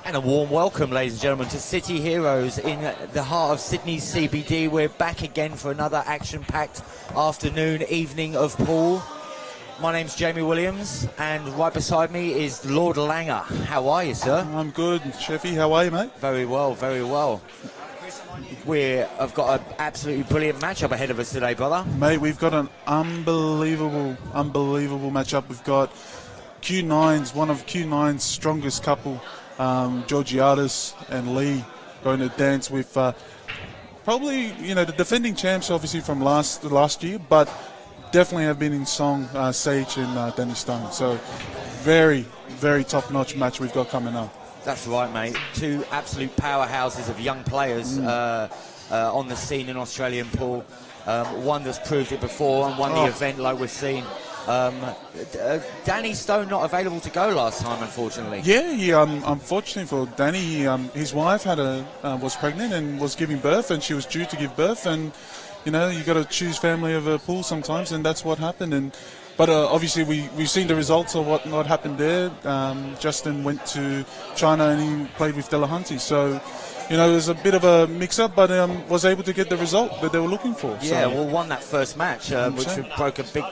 And a warm welcome, ladies and gentlemen, to City Heroes in the heart of Sydney's CBD. We're back again for another action-packed afternoon, evening of pool. My name's Jamie Williams, and right beside me is Lord Langer. How are you, sir? I'm good. Sheffy, how are you, mate? Very well, very well. I've got an absolutely brilliant matchup ahead of us today, brother. Mate, we've got an unbelievable matchup. We've got Q9's, one of Q9's strongest couple, Georgiadis and Lee, going to dance with probably, the defending champs, obviously, from last year, but definitely have been in song, Sajich and Danny Stone. So very, very top-notch match we've got coming up. That's right, mate. Two absolute powerhouses of young players on the scene in Australian pool. One that's proved it before and won the event like we've seen. Danny Stone not available to go last time, unfortunately. Yeah. Unfortunately for Danny, his wife was pregnant and was giving birth, and she was due to give birth, and you got to choose family over pool sometimes, and that's what happened. But obviously we've seen the results of what happened there. Justin went to China and he played with Delahunty. So, it was a bit of a mix-up, but was able to get the result that they were looking for. Yeah, well, won that first match, which broke a big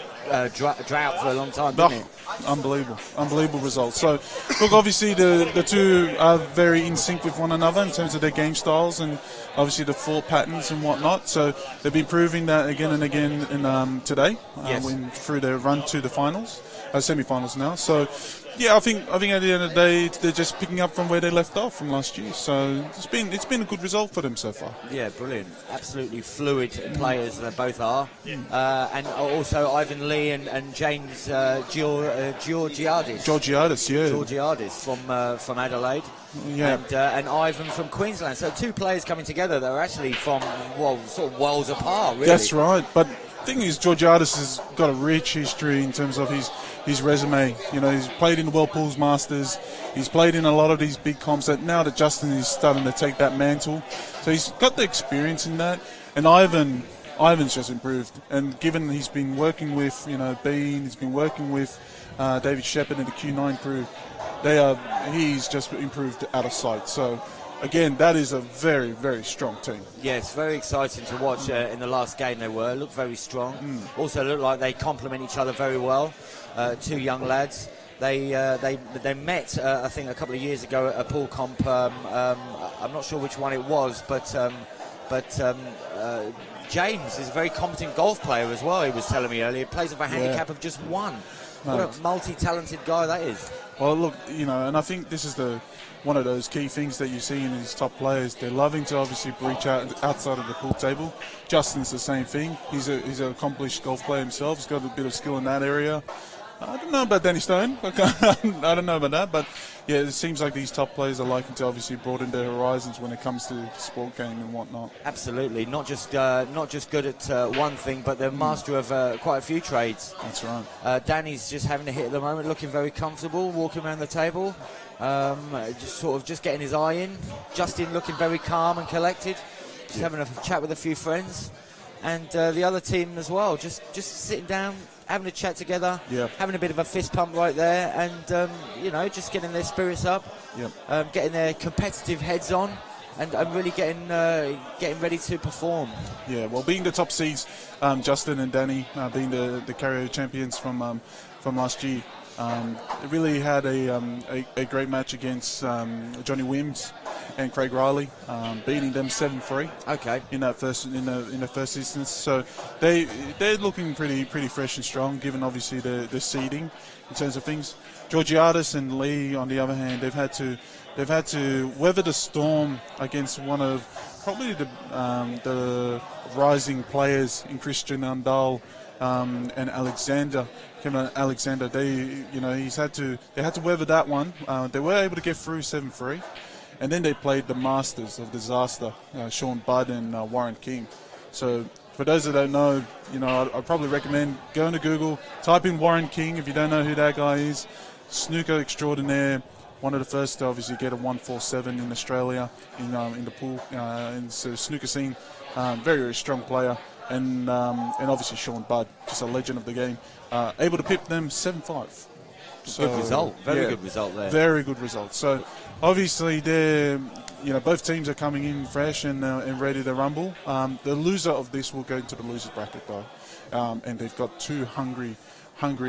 drought for a long time, didn't it? Unbelievable results. So, look, obviously the two are very in sync with one another in terms of their game styles and obviously the full patterns and whatnot. So they've been proving that again and again in today, through their run to the finals, semi-finals now. So, yeah, I think at the end of the day they're just picking up from where they left off from last year. So it's been a good result for them so far. Yeah, brilliant. Absolutely fluid players they both are, and also Ivan Lee and James Georgiadis. Georgiadis from Adelaide. Yeah. And Ivan from Queensland. So two players coming together that are actually from sort of worlds apart. Really. That's right. But the thing is, Georgiadis has got a rich history in terms of his resume. He's played in the World Pools Masters. He's played in a lot of these big comps. That now that Justin is starting to take that mantle, so he's got the experience in that. And Ivan's just improved. And given he's been working with Bean, he's been working with David Shepherd and the Q9 crew, he's just improved out of sight. So again, that is a very, very strong team. Yeah, it's very exciting to watch. In the last game they looked very strong. Also looked like they complement each other very well. Two young lads. They met, I think, a couple of years ago at a pool comp. I'm not sure which one it was, but James is a very competent golf player as well, he was telling me earlier. He plays with a handicap of just one. What a multi-talented guy that is. Well, look, and I think this is one of those key things that you see in these top players. They're loving to obviously breach outside of the pool table. Justin's the same thing. He's an accomplished golf player himself. He's got a bit of skill in that area. I don't know about Danny Stone. I don't know about that, but yeah, it seems like these top players are liking to obviously broaden their horizons when it comes to sport game and whatnot. Absolutely, not just good at one thing, but they're master of quite a few trades. That's right. Danny's just having a hit at the moment, looking very comfortable, walking around the table, just getting his eye in. Justin looking very calm and collected, just having a chat with a few friends, and the other team as well, just sitting down, having a chat together, having a bit of a fist pump right there, and just getting their spirits up, getting their competitive heads on, and really getting ready to perform. Yeah, well, being the top seeds, Justin and Danny being the carrier champions from last year, they really had a great match against Johnny Wims and Craig Riley, beating them 7-3. Okay. In the first instance, so they're looking pretty fresh and strong, given obviously the seeding in terms of things. Georgiadis and Lee, on the other hand, they've had to weather the storm against one of probably the rising players in Christian Andal and Kevin Alexander. They had to weather that one. They were able to get through 7-3. And then they played the masters of disaster, Sean Budd and Warren King. So for those that don't know, I'd probably recommend going to Google, type in Warren King if you don't know who that guy is. Snooker extraordinaire, one of the first to obviously get a 147 in Australia in the pool, in the snooker scene. Very, very strong player. And obviously Sean Budd, just a legend of the game, able to pip them 7-5. So, good result. Very good result there. Very good result. So obviously they're, both teams are coming in fresh and ready to rumble. The loser of this will go into the loser's bracket though, and they've got two hungry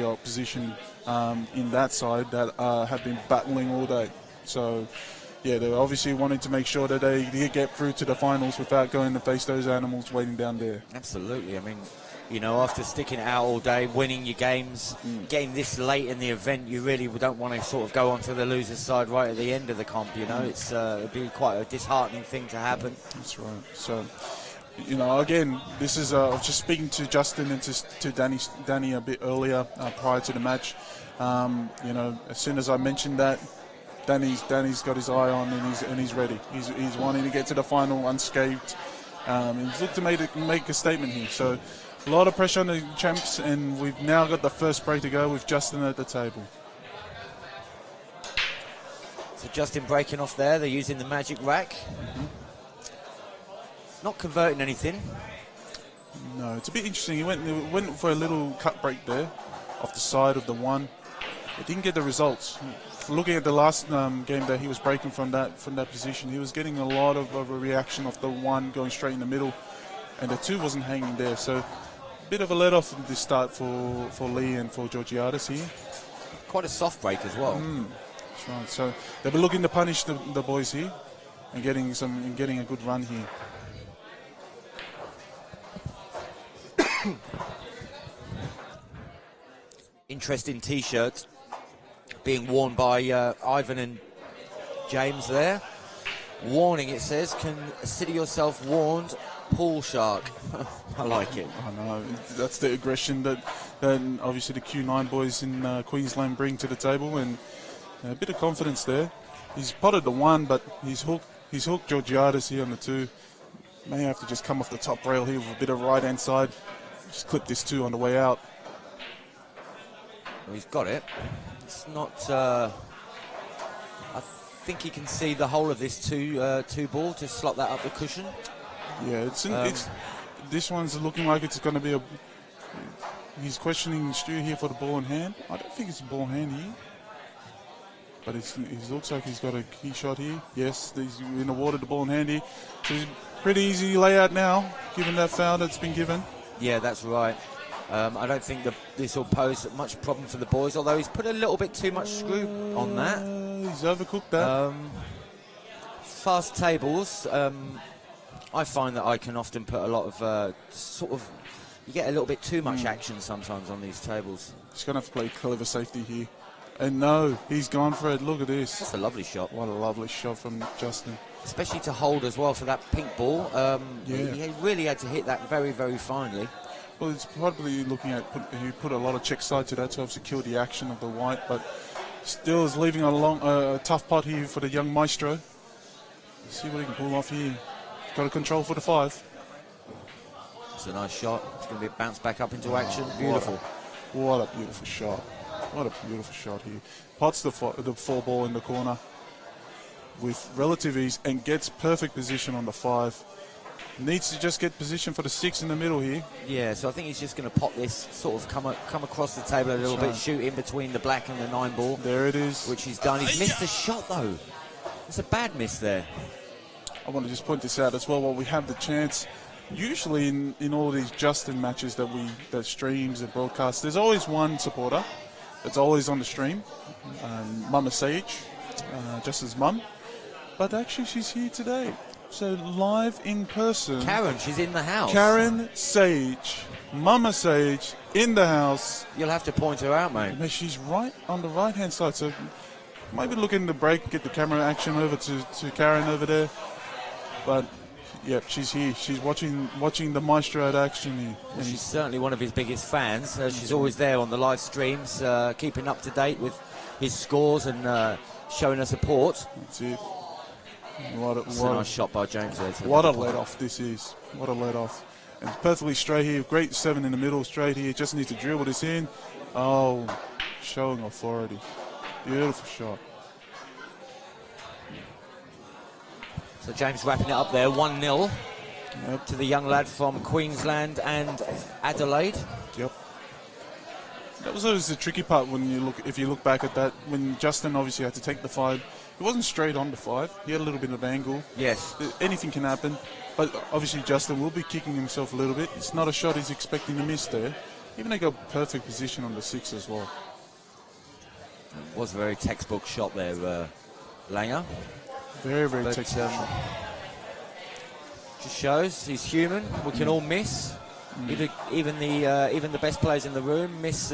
opposition in that side that have been battling all day. So yeah, they're obviously wanting to make sure that they get through to the finals without going to face those animals waiting down there. Absolutely. I mean, after sticking it out all day, winning your games, getting this late in the event, you really don't want to sort of go onto the loser's side right at the end of the comp, It's it'd be quite a disheartening thing to happen. That's right. So, again, this is I was just speaking to Justin and to Danny a bit earlier prior to the match. As soon as I mentioned that, Danny's got his eye on and he's ready. He's wanting to get to the final unscathed. He's looked to make a statement here. So a lot of pressure on the champs, and we've now got the first break to go with Justin at the table. So Justin breaking off there. They're using the magic rack. Not converting anything. No, it's a bit interesting. He went for a little cut break there off the side of the one. He didn't get the results. Looking at the last game that he was breaking from that position, he was getting a lot of a reaction of the one going straight in the middle, and the two wasn't hanging there. So a bit of a let-off in this start for Lee and for Georgiadis here. Quite a soft break as well. That's right. So they've been looking to punish the boys here and getting a good run here. Interesting T-shirt being worn by Ivan and James there. Warning, it says, consider yourself warned, pool shark. I like it. I know. That's the aggression that obviously the Q9 boys in Queensland bring to the table, and a bit of confidence there. He's potted the one, but he's hooked Georgiadis here on the two. May have to just come off the top rail here with a bit of right-hand side. Just clip this two on the way out. Well, he's got it. It's not. I think he can see the whole of this two ball to slot that up the cushion. Yeah, it's this one's looking like it's going to be a. He's questioning Stu here for the ball in hand. I don't think it's a ball in hand here, but it looks like he's got a key shot here. Yes, he's in the water, the ball in hand here. So it's pretty easy layout now, given that foul that's been given. Yeah, that's right. I don't think this will pose much problem for the boys, although he's put a little bit too much screw on that. He's overcooked that. Fast tables, I find that I can often put a lot of you get a little bit too much action sometimes on these tables. He's going to have to play clever safety here. And no, he's gone for it. Look at this. That's a lovely shot. What a lovely shot from Justin. Especially to hold as well for that pink ball. He really had to hit that very, very finely. Well, it's probably looking at he put a lot of check side to that to obviously kill the action of the white, but still is leaving a tough pot here for the young maestro. Let's see what he can pull off here. Got a control for the 5. It's a nice shot. It's going to be a bounce back up into action. Beautiful. What a beautiful shot. What a beautiful shot here. Pots the 4 ball in the corner with relative ease and gets perfect position on the 5. Needs to just get position for the 6 in the middle here. Yeah, so I think he's just going to pop this, sort of come across the table a little bit, shoot in between the black and the 9 ball. There it is. Which he's done. He's missed the shot, though. It's a bad miss there. I want to just point this out as well while we have the chance. Usually in all of these Justin matches that streams and broadcasts, there's always one supporter that's always on the stream. Mama Sage, Justin's mum. But actually she's here today. So live in person. Karen, she's in the house. Karen Sage, Mama Sage, in the house. You'll have to point her out, mate. She's right on the right-hand side, so maybe look in the break, get the camera action over to Karen over there. But yeah, she's here. She's watching the maestro at action here. Well, she's certainly one of his biggest fans. She's always there on the live streams, keeping up to date with his scores and showing her support. That's it. What a nice shot by James there. What a let-off this is. What a let-off. And perfectly straight here. Great 7 in the middle, straight here. Just needs to dribble this in. Oh, showing authority. Beautiful shot. So James wrapping it up there, 1-0 to the young lad from Queensland and Adelaide. Yep. That was always the tricky part when you look. If you look back at that, when Justin obviously had to take the 5, it wasn't straight on the 5. He had a little bit of angle. Yes. Anything can happen, but obviously Justin will be kicking himself a little bit. It's not a shot he's expecting to miss there. Even they got perfect position on the 6 as well. It was a very textbook shot there, Langer. Very, very textbook shot. Just shows he's human. We can all miss. Even the best players in the room miss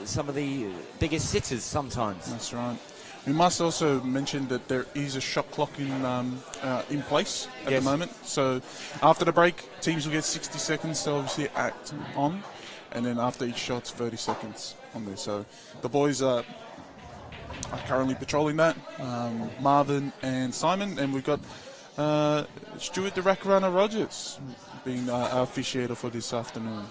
some of the biggest sitters sometimes. That's right. We must also mention that there is a shot clock in place at the moment. So after the break, teams will get 60 seconds to obviously act on, and then after each shot's 30 seconds on there. So the boys are currently patrolling that. Marvin and Simon, and we've got Stuart the Rack Runner Rogers being our officiator for this afternoon.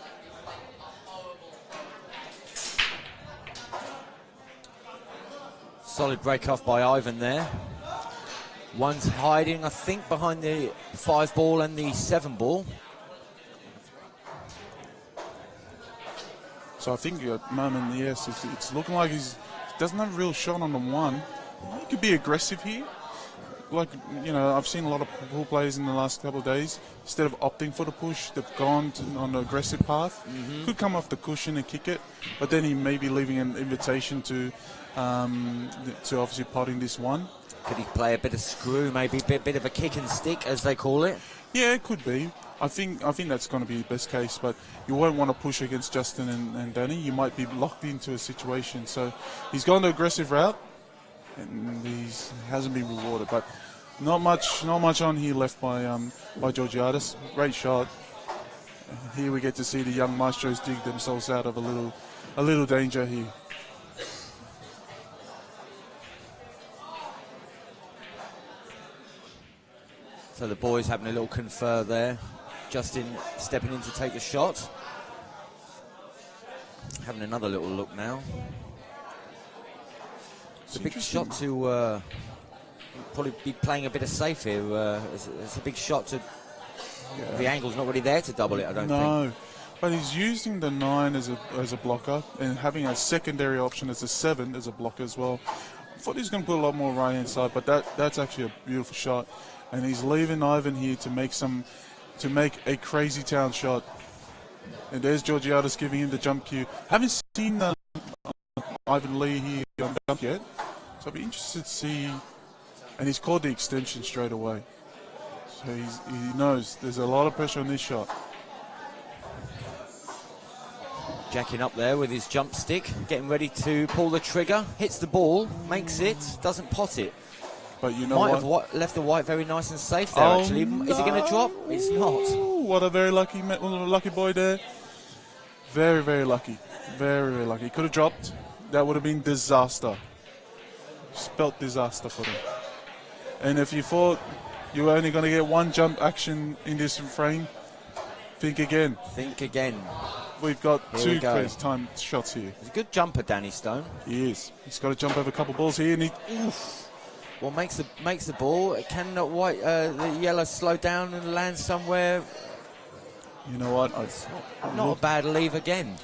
Solid break off by Ivan there. One's hiding, I think, behind the 5 ball and the 7 ball. So I think at the moment, yes, it's looking like he doesn't have a real shot on the 1. He could be aggressive here. Like, you know, I've seen a lot of pool players in the last couple of days. Instead of opting for the push, they've gone on the aggressive path. Could come off the cushion and kick it, but then he may be leaving an invitation to obviously potting this 1. Could he play a bit of screw, maybe a bit of a kick and stick, as they call it? Yeah, it could be. I think that's going to be the best case, but you won't want to push against Justin and Danny. You might be locked into a situation. So he's gone the aggressive route, and he hasn't been rewarded. But not much on here left by Georgiadis. Great shot. Here we get to see the young maestros dig themselves out of a little danger here. So the boys having a little confer there. Justin stepping in to take the shot. Having another little look now. It's a big shot to probably be playing a bit of safe here. It's a big shot to... Yeah. The angle's not really there to double it, I don't think. No, but he's using the 9 as a blocker and having a secondary option as a 7 as a blocker as well. I thought he was going to put a lot more right hand side, but that's actually a beautiful shot. And he's leaving Ivan here to make a crazy town shot. And there's Georgiadis giving him the jump cue. Haven't seen Ivan Lee here on jump yet, so I'll be interested to see. And he's called the extension straight away, so he knows there's a lot of pressure on this shot. Jacking up there with his jump stick, getting ready to pull the trigger. Hits the ball, makes it, doesn't pot it. But you know Might have left the white very nice and safe there, actually. No. Is it going to drop? It's not. What a very lucky boy there. Very, very lucky. Very, very lucky. He could have dropped. That would have been disaster. Spelt disaster for them. And if you thought you were only going to get 1 jump action in this frame, think again. Think again. We've got 2 crazy time shots here. He's a good jumper, Danny Stone. He is. He's got to jump over a couple of balls here, and he... Oof. Well, makes the ball. Can the yellow slow down and land somewhere? You know what? Not a bad leave again.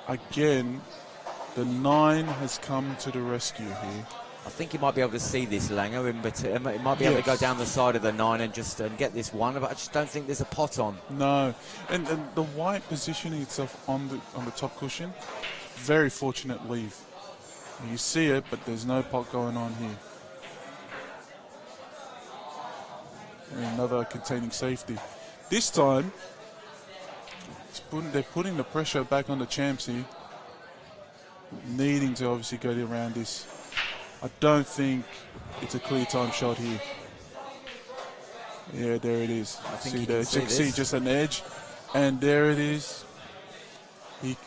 Again, the 9 has come to the rescue here. I think he might be able to see this, Langer, but he might be able to go down the side of the 9 and just get this 1. But I just don't think there's a pot on. No, and the white positioning itself on the top cushion, very fortunate leave. You see it, but there's no pot going on here. And another containing safety. This time, they're putting the pressure back on the champs here, needing to obviously go around this. I don't think it's a clear time shot here. Yeah, there it is. I think see there, you can see just an edge, and there it is.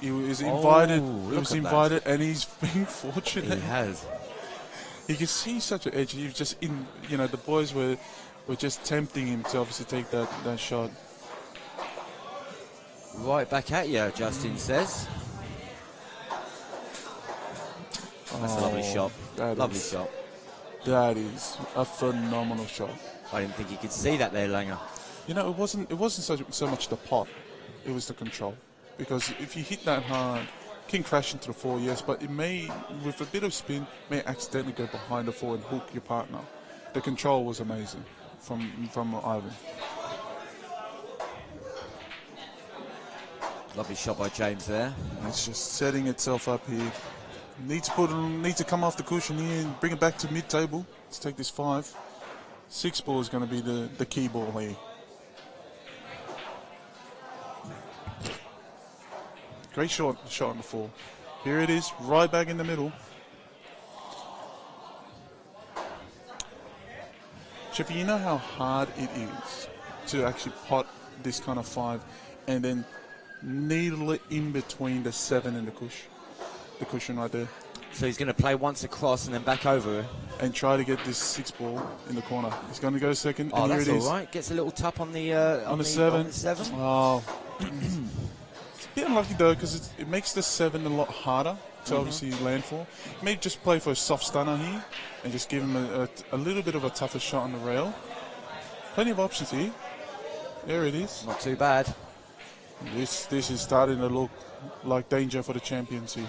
He was invited. He was invited, and he's been fortunate. He has. You can see such an edge. He was just in. You know, the boys were just tempting him to obviously take that shot. Right back at you, Justin says. That's a lovely shot. Lovely shot. That is a phenomenal shot. I didn't think you could see that there, Langer. You know, it wasn't so much the pot, it was the control. Because if you hit that hard, can crash into the 4, yes, but it may, with a bit of spin, may accidentally go behind the 4 and hook your partner. The control was amazing from Ivan. Lovely shot by James there. And it's just setting itself up here. Need to come off the cushion here and bring it back to mid-table. Let's take this 5. 6 ball is going to be the key ball here. Great shot on the 4. Here it is, right back in the middle. Chippy, you know how hard it is to actually pot this kind of 5 and then needle it in between the 7 and the cushion right there. So he's going to play once across and then back over. And try to get this 6 ball in the corner. He's going to go second. Oh, and that's here it is. all right. Gets a little tap on the 7. Oh. It's a bit unlucky though, because it makes the 7 a lot harder to obviously land for. Maybe just play for a soft stunner here and just give him a little bit of a tougher shot on the rail. Plenty of options here. There it is. Not too bad. This is starting to look like danger for the champions here.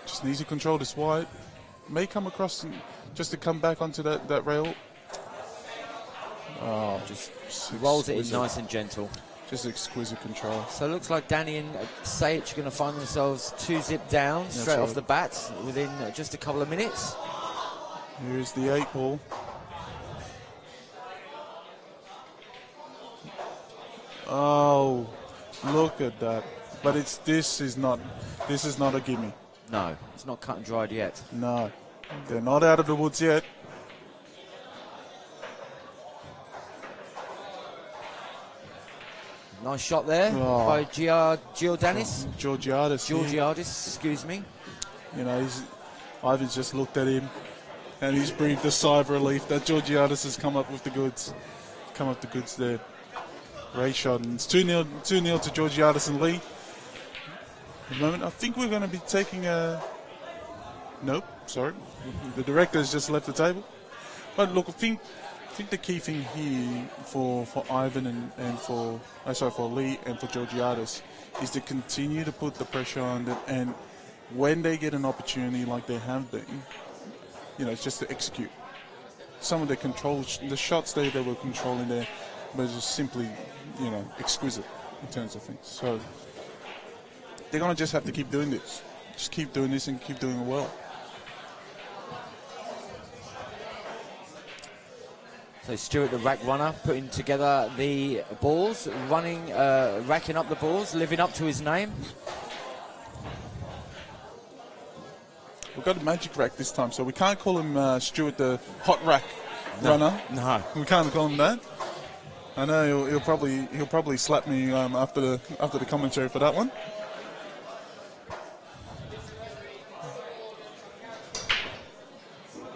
Just needs to control this wide. May come across just to come back onto that rail. Oh, just rolls it in nice and gentle. Just exquisite control. So it looks like Danny and Sajich are going to find themselves 2-zip down straight off the bat within just a couple of minutes. Here's the 8 ball. Oh, look at that! But this is not a gimme. No, it's not cut and dried yet. No, they're not out of the woods yet. Nice shot there by Georgiadis. Georgiadis, excuse me. You know, Ivan's just looked at him, and he's breathed a sigh of relief that Georgiadis has come up with the goods. There. Great shot, and it's 2-0 to Georgiadis and Lee. At the moment, I think we're going to be taking a... Nope, sorry. The director has just left the table. But look, I think the key thing here for Ivan and for Lee and for Georgiadis is to continue to put the pressure on them, and when they get an opportunity like they have been, you know, it's just to execute. Some of their control, the shots they were controlling there was just simply, you know, exquisite in terms of things. So they're going to just have to keep doing this. Just keep doing this and keep doing it well. So Stuart, the rack runner, putting together the balls, racking up the balls, living up to his name. We've got a magic rack this time, so we can't call him Stuart the hot rack runner. No, we can't call him that. I know he'll probably slap me after the commentary for that one.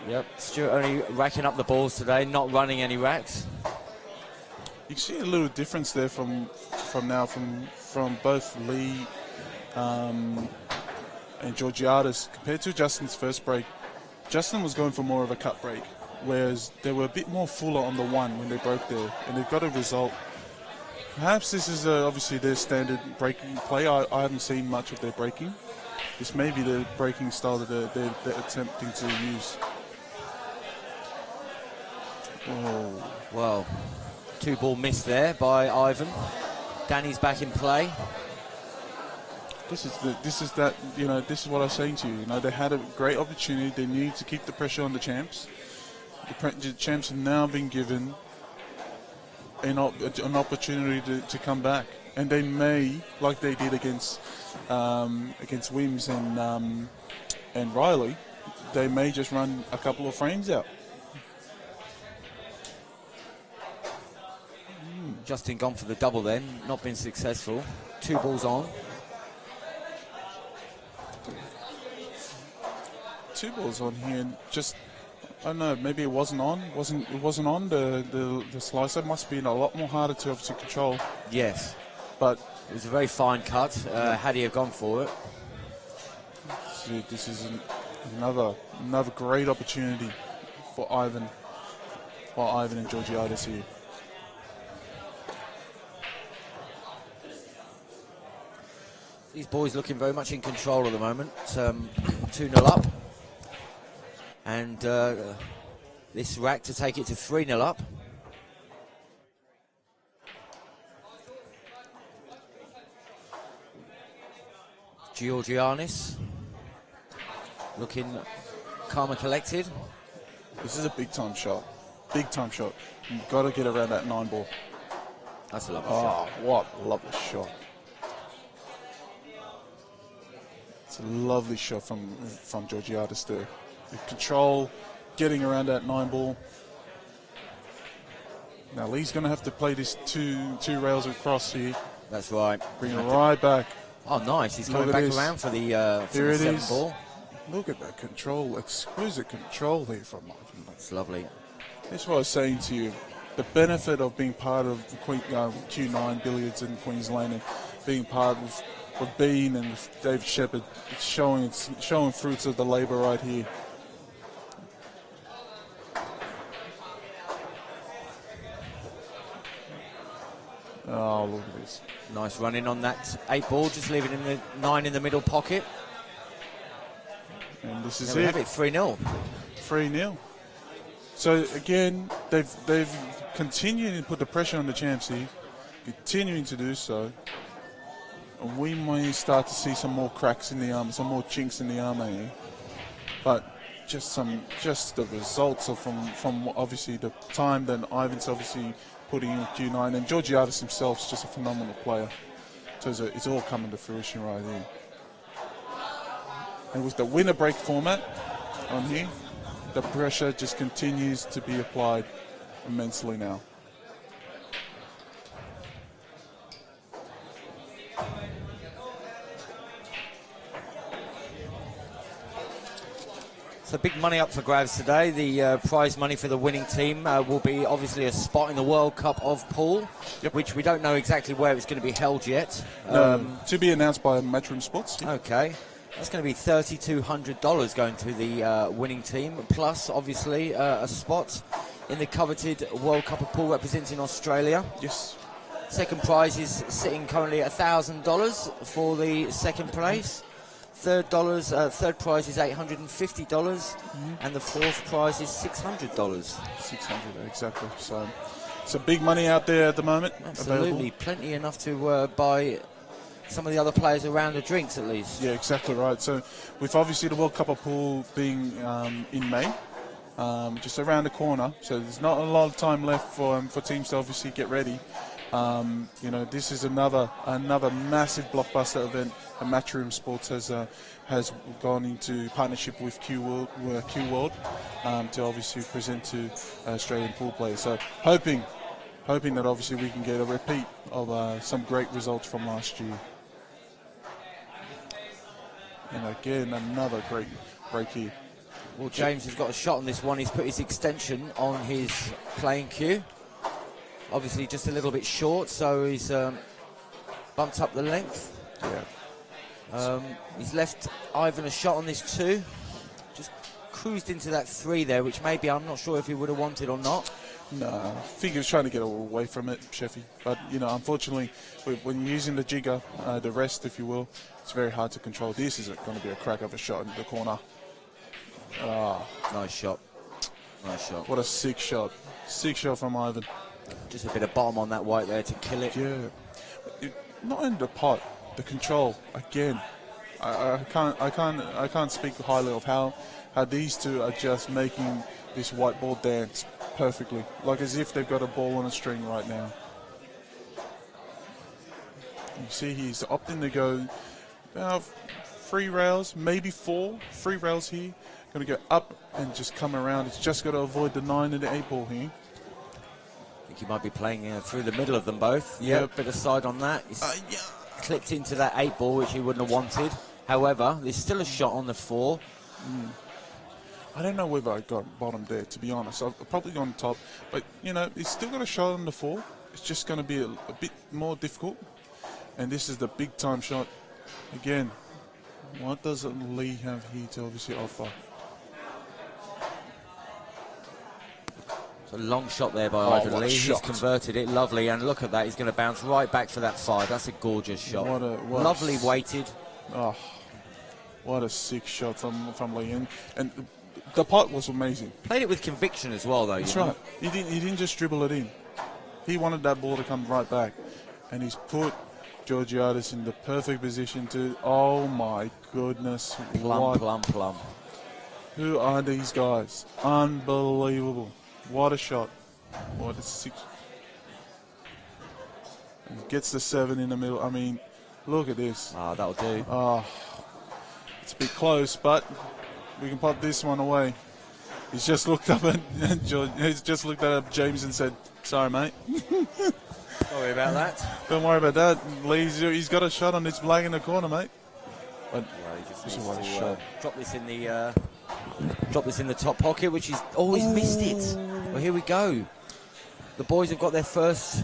Yep, Stuart only racking up the balls today, not running any racks. You can see a little difference there from both Lee and Georgiadis compared to Justin's first break. Justin was going for more of a cut break, whereas they were a bit more fuller on the 1 when they broke there, and they've got a result. Perhaps this is obviously their standard breaking play. I haven't seen much of their breaking. This may be the breaking style that they're attempting to use. Oh, well, 2-ball miss there by Ivan. Danny's back in play. This is what I was saying to you. You know, they had a great opportunity. They need to keep the pressure on the champs. The champs have now been given an opportunity to come back, and they may, like they did against Wims and Riley, they may just run a couple of frames out. Justin gone for the double then, not been successful. 2 balls on. 2 balls on here, and just, I don't know, maybe it wasn't on. It wasn't on the slicer. Must be a lot more harder to obviously control. Yes, but it was a very fine cut. Had he have gone for it. So this is another great opportunity for Ivan and Georgiadis here. These boys looking very much in control at the moment. 2-0 up. And this rack to take it to 3-0 up. Georgiadis looking calm and collected. This is a big time shot. Big time shot. You've got to get around that 9 ball. That's a lovely shot. Oh, what a lovely shot. It's a lovely shot from Georgiadis there. The control, getting around that 9 ball. Now Lee's going to have to play this two rails across here. That's right. Bring it right back. Oh, nice. He's coming back around for the 7th ball. Look at that control. Exquisite control here from Ivan. That's lovely. That's what I was saying to you. The benefit of being part of Q9 Billiards in Queensland and being part of Bean and Dave Shepherd, it's showing fruits of the labour right here. Oh, look at this. Nice run in on that 8 ball, just leaving him the 9 in the middle pocket. And this is there we have it, 3-0. 3-0. So again, they've continued to put the pressure on the champs here, continuing to do so. And we may start to see some more cracks in the armor, some more chinks in the armor here. But just the results are from obviously the time that Ivan's obviously putting in Q9, and Georgiadis himself is just a phenomenal player. So it's all coming to fruition right here. And with the winner break format on here, the pressure just continues to be applied immensely now. So big money up for grabs today. The prize money for the winning team will be obviously a spot in the World Cup of Pool, which we don't know exactly where it's going to be held yet. To be announced by Matchroom Sports. Yeah. Okay. That's going to be $3,200 going to the winning team, plus obviously a spot in the coveted World Cup of Pool representing Australia. Yes. Second prize is sitting currently at $1,000 for the second place. Third prize is $850, and the fourth prize is $600. $600, exactly. So it's a big money out there at the moment. Absolutely, available. Plenty enough to buy some of the other players around the drinks at least. Yeah, exactly right. So with obviously the World Cup of Pool being in May, just around the corner, so there's not a lot of time left for teams to obviously get ready. This is another massive blockbuster event. Matchroom Sports has gone into partnership with CueWorld to obviously present to Australian pool players. So hoping that obviously we can get a repeat of some great results from last year. And again, another great break here. Well, James has got a shot on this one. He's put his extension on his playing cue. Obviously just a little bit short, so he's bumped up the length. Yeah. He's left Ivan a shot on this 2. Just cruised into that 3 there, which maybe I'm not sure if he would have wanted or not. No, I think he was trying to get away from it, Sheffy. But, unfortunately, when you're using the jigger, the rest, if you will, it's very hard to control. This is going to be a crack of a shot in the corner. Nice shot. Nice shot. What a sick shot. Sick shot from Ivan. Just a bit of bottom on that white there to kill it. Yeah. Not in the pot. The control, again. I can't speak highly of how these two are just making this white ball dance perfectly, like as if they've got a ball on a string right now. You see he's opting to go 3 rails, maybe 4. 3 rails here. Going to go up and just come around. It's just got to avoid the 9 and the 8 ball here. I think he might be playing through the middle of them both. Yep. Bit of side on that. He's clipped into that 8 ball, which he wouldn't have wanted. However, there's still a shot on the 4. I don't know whether I got bottom there, to be honest. I've probably gone top. But, he's still got a shot on the 4. It's just going to be a bit more difficult. And this is the big time shot. Again, what does Lee have here to obviously offer? A long shot there by Ivan Lee. He's converted it, lovely, and look at that. He's going to bounce right back for that 5. That's a gorgeous shot. Lovely weighted. Oh, what a sick shot from Lee, and the pot was amazing. Played it with conviction as well, though. That's right. He didn't just dribble it in. He wanted that ball to come right back, and he's put Georgiadis in the perfect position to. Oh my goodness! Plum. Who are these guys? Unbelievable! What a shot! What a 6. And gets the 7 in the middle. I mean, look at this. Ah, that'll do. Oh, it's a bit close, but we can pop this one away. He's just looked up at James and said, "Sorry, mate." Sorry about that. Don't worry about that. He's got a shot on this black in the corner, mate. But he just needs to drop this in the top pocket, which he's always missed it. Well, here we go. The boys have got their first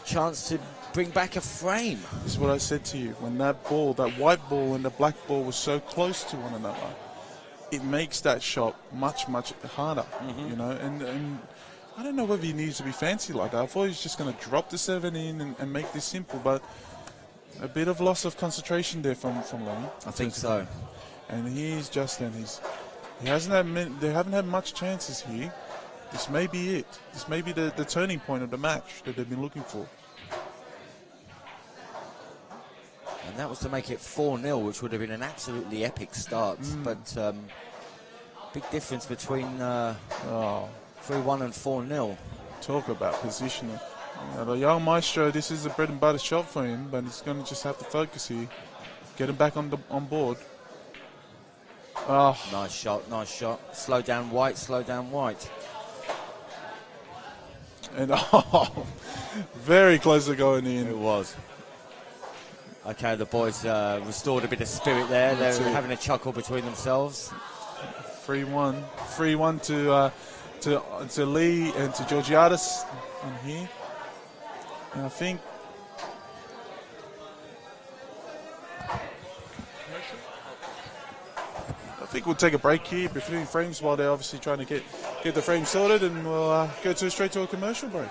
chance to bring back a frame. This is what I said to you. When that ball, that white ball and the black ball was so close to one another, it makes that shot much, much harder, you know. And I don't know whether he needs to be fancy like that. I thought he was just going to drop the 7 in and make this simple, but a bit of loss of concentration there from Lenny. I think so. And he's Justin. They haven't had much chances here. This may be it. This may be the turning point of the match that they've been looking for. And that was to make it 4-0, which would have been an absolutely epic start. But big difference between 3-1 and 4-0. Talk about positioning. The young maestro, this is a bread and butter shot for him, but he's going to just have to focus here. Get him back on board. Oh. Nice shot. Slow down White. And very close to going in. It was. Okay, the boys restored a bit of spirit there. They're having a chuckle between themselves. 3-1 to Lee and to Georgiadis on here. And I think we'll take a break here between frames while they're obviously trying to get the frame sorted, and we'll go straight to a commercial break.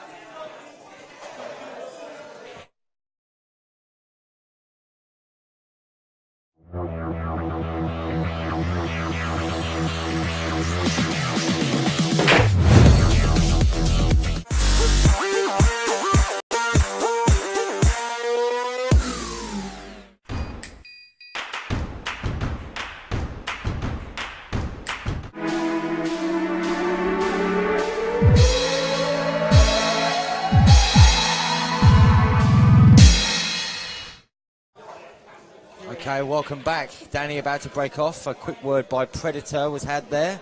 Okay, welcome back. Danny about to break off. A quick word by Predator was had there.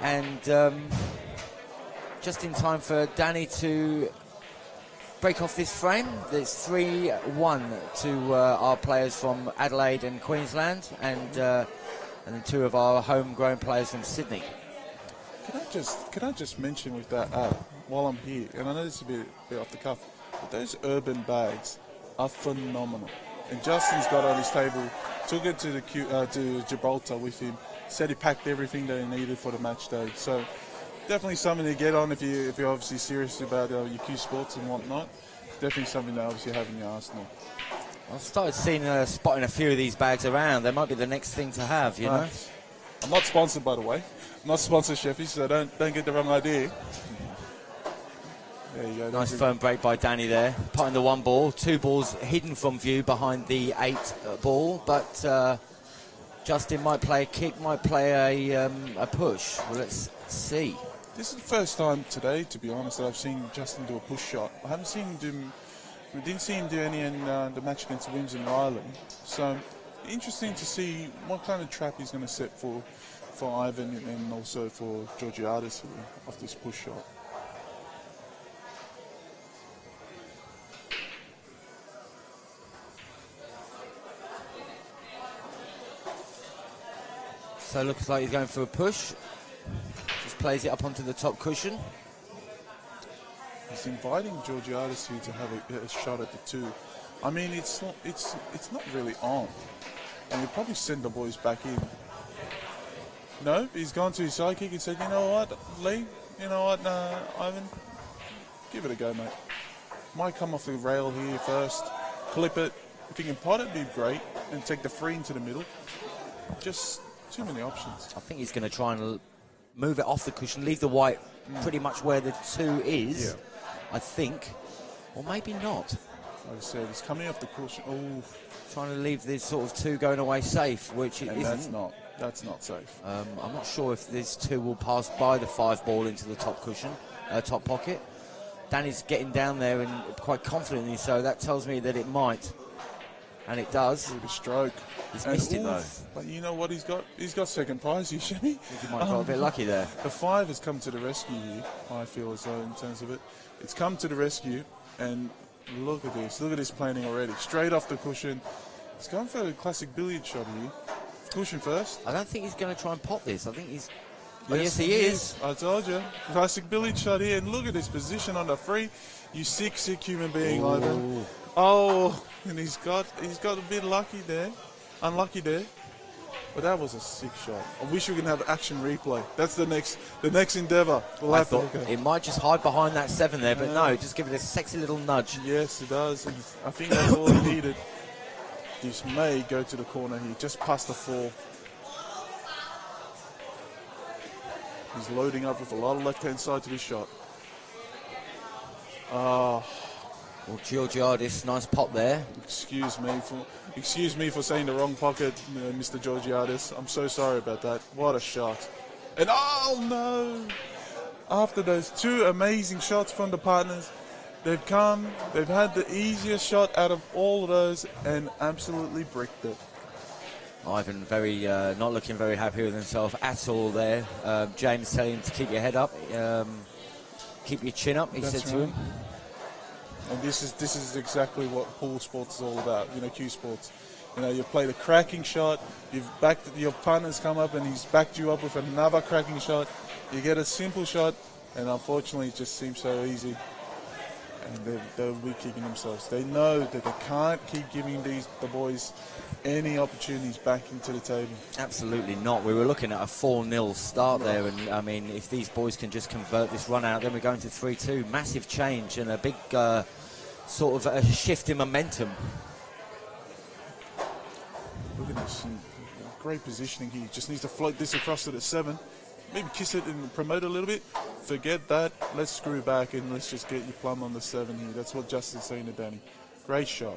And just in time for Danny to break off this frame. There's 3-1 to our players from Adelaide and Queensland, and then 2 of our homegrown players from Sydney. Can I just mention with that while I'm here, and I know this is a bit off the cuff, but those urban bags are phenomenal. And Justin's got on his table, took it to Gibraltar with him, said he packed everything that he needed for the match day. So definitely something to get on if you're obviously serious about your Q Sports and whatnot. Definitely something to obviously have in your arsenal. I've started spotting a few of these bags around. They might be the next thing to have, you know. I'm not sponsored, by the way. I'm not sponsored, Sheffy, so don't get the wrong idea. There you go. Nice firm break by Danny there. Putting the 1 ball, 2 balls hidden from view behind the 8 ball, but Justin might play a kick, might play a push. Well, let's see. This is the first time today, to be honest, that I've seen Justin do a push shot. I haven't seen him do. We didn't see him do any in the match against Williams and Riley. So interesting to see what kind of trap he's going to set for Ivan and also for Georgiadis here off this push shot. So it looks like he's going for a push. Just plays it up onto the top cushion. He's inviting Georgiadis here to have a shot at the 2. I mean, it's not really on. And he'll probably send the boys back in. No, he's gone to his sidekick and said, you know what, Lee, You know what, Ivan? Give it a go, mate. Might come off the rail here first, clip it. If you can pot it, it'd be great, and take the free into the middle. Just too many options. I think he's going to try and move it off the cushion, leave the white pretty much where the 2 is, I think. Or maybe not. Like I said, he's coming off the cushion. Oh, trying to leave this sort of 2 going away safe, which it isn't. That's not safe. I'm not sure if this 2 will pass by the 5 ball into the top cushion, top pocket. Danny's getting down there and quite confidently, so that tells me that it might. And it does. With a stroke. He's missed it though. But you know what he's got? He's got second prize, you Shimmy. He might have got a bit lucky there. The 5 has come to the rescue here, I feel as though, in terms of it. It's come to the rescue, and look at this. Look at this planning already. Straight off the cushion. He's going for a classic billiard shot here. Cushion first. I don't think he's going to try and pop this. I think he's... Yes, he is. I told you. Classic billiard shot here. And look at this position on the free. You sick human being, Ivan. Oh, and he's got a bit lucky there. Unlucky there. But that was a sick shot. I wish we could have action replay. That's the next endeavour. I thought it might just hide behind that 7 there, but no, just give it a sexy little nudge. Yes, it does. And I think that's all he needed. This may go to the corner here, just past the 4. He's loading up with a lot of left-hand side to this shot. Well, Georgiadis, nice pop there. Excuse me for saying the wrong pocket, Mr. Georgiadis. I'm so sorry about that. What a shot. And oh no! After those 2 amazing shots from the partners, they've had the easiest shot out of all of those and absolutely bricked it. Ivan not looking very happy with himself at all there. James telling him to keep your head up, keep your chin up, he said to him. And this is exactly what pool sports is all about, Q sports. You've played a cracking shot, your partner's come up and he's backed you up with another cracking shot. You get a simple shot, and unfortunately it just seems so easy. And they're weak kicking themselves. They know that they can't keep giving the boys any opportunities back into the table. Absolutely not. We were looking at a 4-0 start there, and I mean, if these boys can just convert this run out, then we're going to 3-2. Massive change and a big sort of a shift in momentum. Look at this. Great positioning here. Just needs to float this across to the 7. Maybe kiss it and promote a little bit. Forget that. Let's screw back and let's just get you plumb on the 7 here. That's what Justin's saying to Danny. Great shot.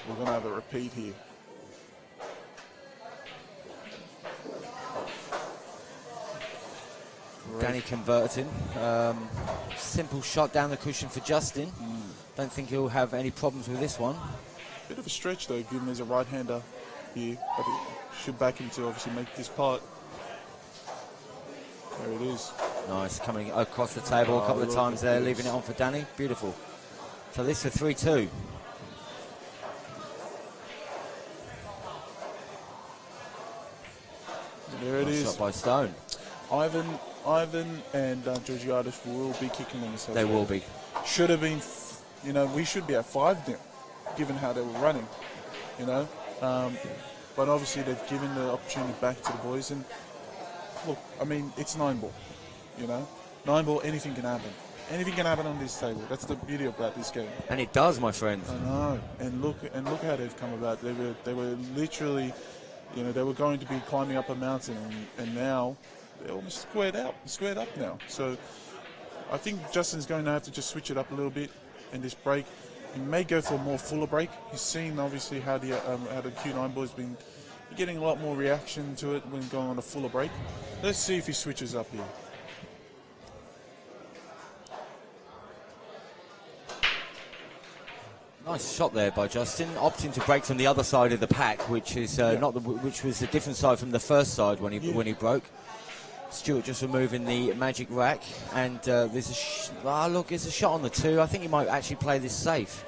We're going to have a repeat here. Danny converting. Simple shot down the cushion for Justin. Don't think he'll have any problems with this one. Bit of a stretch though, given there's a right-hander here. But it should back him to obviously make this part. There it is. Nice, coming across the table a couple of times there, leaving it on for Danny. Beautiful. So this for 3-2. There it is. Shot by Stone. Ivan and Georgiadis will be kicking themselves. They will be. Should have been, we should be at 5 now, given how they were running, But obviously they've given the opportunity back to the boys. And look, I mean, it's 9-ball, 9-ball, anything can happen. Anything can happen on this table. That's the beauty about this game. And it does, my friend. I know. And look how they've come about. They were literally, they were going to be climbing up a mountain, and now they're almost squared up now. So I think Justin's going to have to just switch it up a little bit in this break. He may go for a more fuller break. He's seen obviously how the Q9 boys been getting a lot more reaction to it when going on a fuller break. Let's see if he switches up here. Nice shot there by Justin, opting to break from the other side of the pack, which is which was a different side from the first side when he broke. Stuart just removing the magic rack, and there's there's a shot on the 2. I think he might actually play this safe.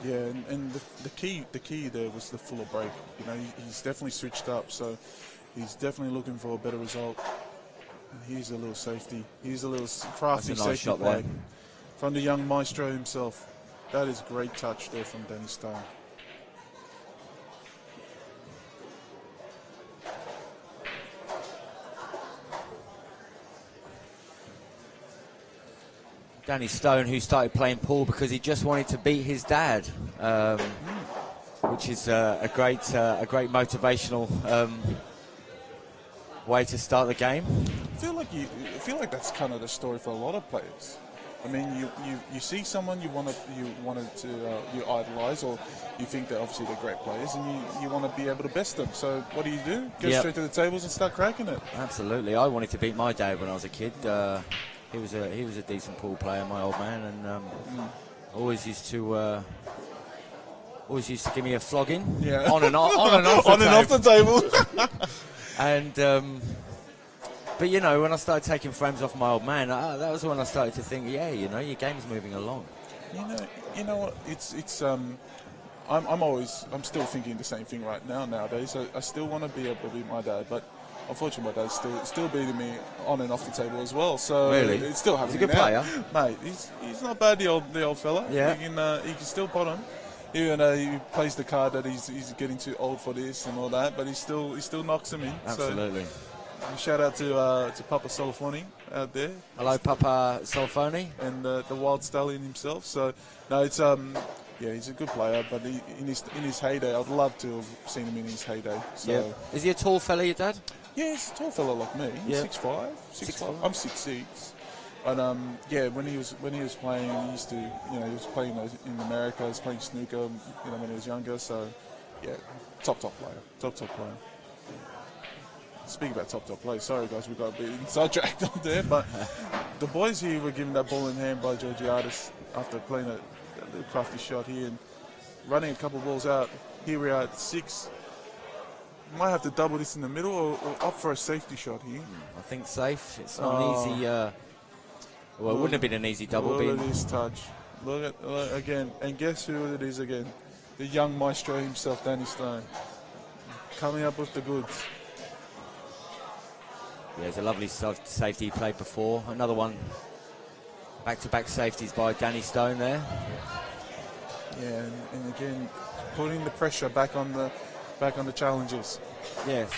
Yeah, and the key there was the fuller break. He's definitely switched up, so he's definitely looking for a better result. And here's a little safety. Here's a little crafty That's a nice safety shot play there from the young maestro himself. That is great touch there from Danny Stone. Danny Stone, who started playing pool because he just wanted to beat his dad, which is a great motivational way to start the game. I feel like that's kind of the story for a lot of players. I mean, you see someone you idolise, or you think that obviously they're great players, and you want to be able to best them. So what do? Go straight to the tables and start cracking it. Absolutely. I wanted to beat my dad when I was a kid. He was a decent pool player, my old man, and always used to give me a flogging. Yeah. on and off the table. And but you know, when I started taking frames off my old man, that was when I started to think, yeah, you know, your game's moving along. You know what? I'm still thinking the same thing right now nowadays. I still want to be able to beat my dad, but unfortunately my dad's still beating me on and off the table as well. So really, it's still happening. He's a good player, mate. He's not bad. The old fella. Yeah. He can still pot him. Even he plays the card that he's getting too old for this and all that, but he still knocks him in. Absolutely. So, shout out to Papa Solofoni out there. Hello, Papa Solofoni. And the wild stallion himself. So no, it's he's a good player, but in his heyday, I'd love to have seen him in his heyday. So yeah. Is he a tall fella, your dad? Yeah, he's a tall fella like me. He's 6'5". 6'5". I'm 6'6". But when he was playing, he used to, he was playing in America. He was playing snooker, when he was younger. So yeah, top player. Speaking about top play, sorry guys, we got a bit sidetracked on there, but the boys here were given that ball in hand by Georgiadis after playing a little crafty shot here and running a couple of balls out. Here we are at 6. Might have to double this in the middle or opt for a safety shot here. I think safe. It's not an easy. Well, it wouldn't have been an easy double. Look at this touch. Look again, and guess who it is again? The young maestro himself, Danny Stone, coming up with the goods. Yeah, it's a lovely safety he played before. Another one, back-to-back safeties by Danny Stone there. Yeah, and again, putting the pressure back on the challengers. Yes.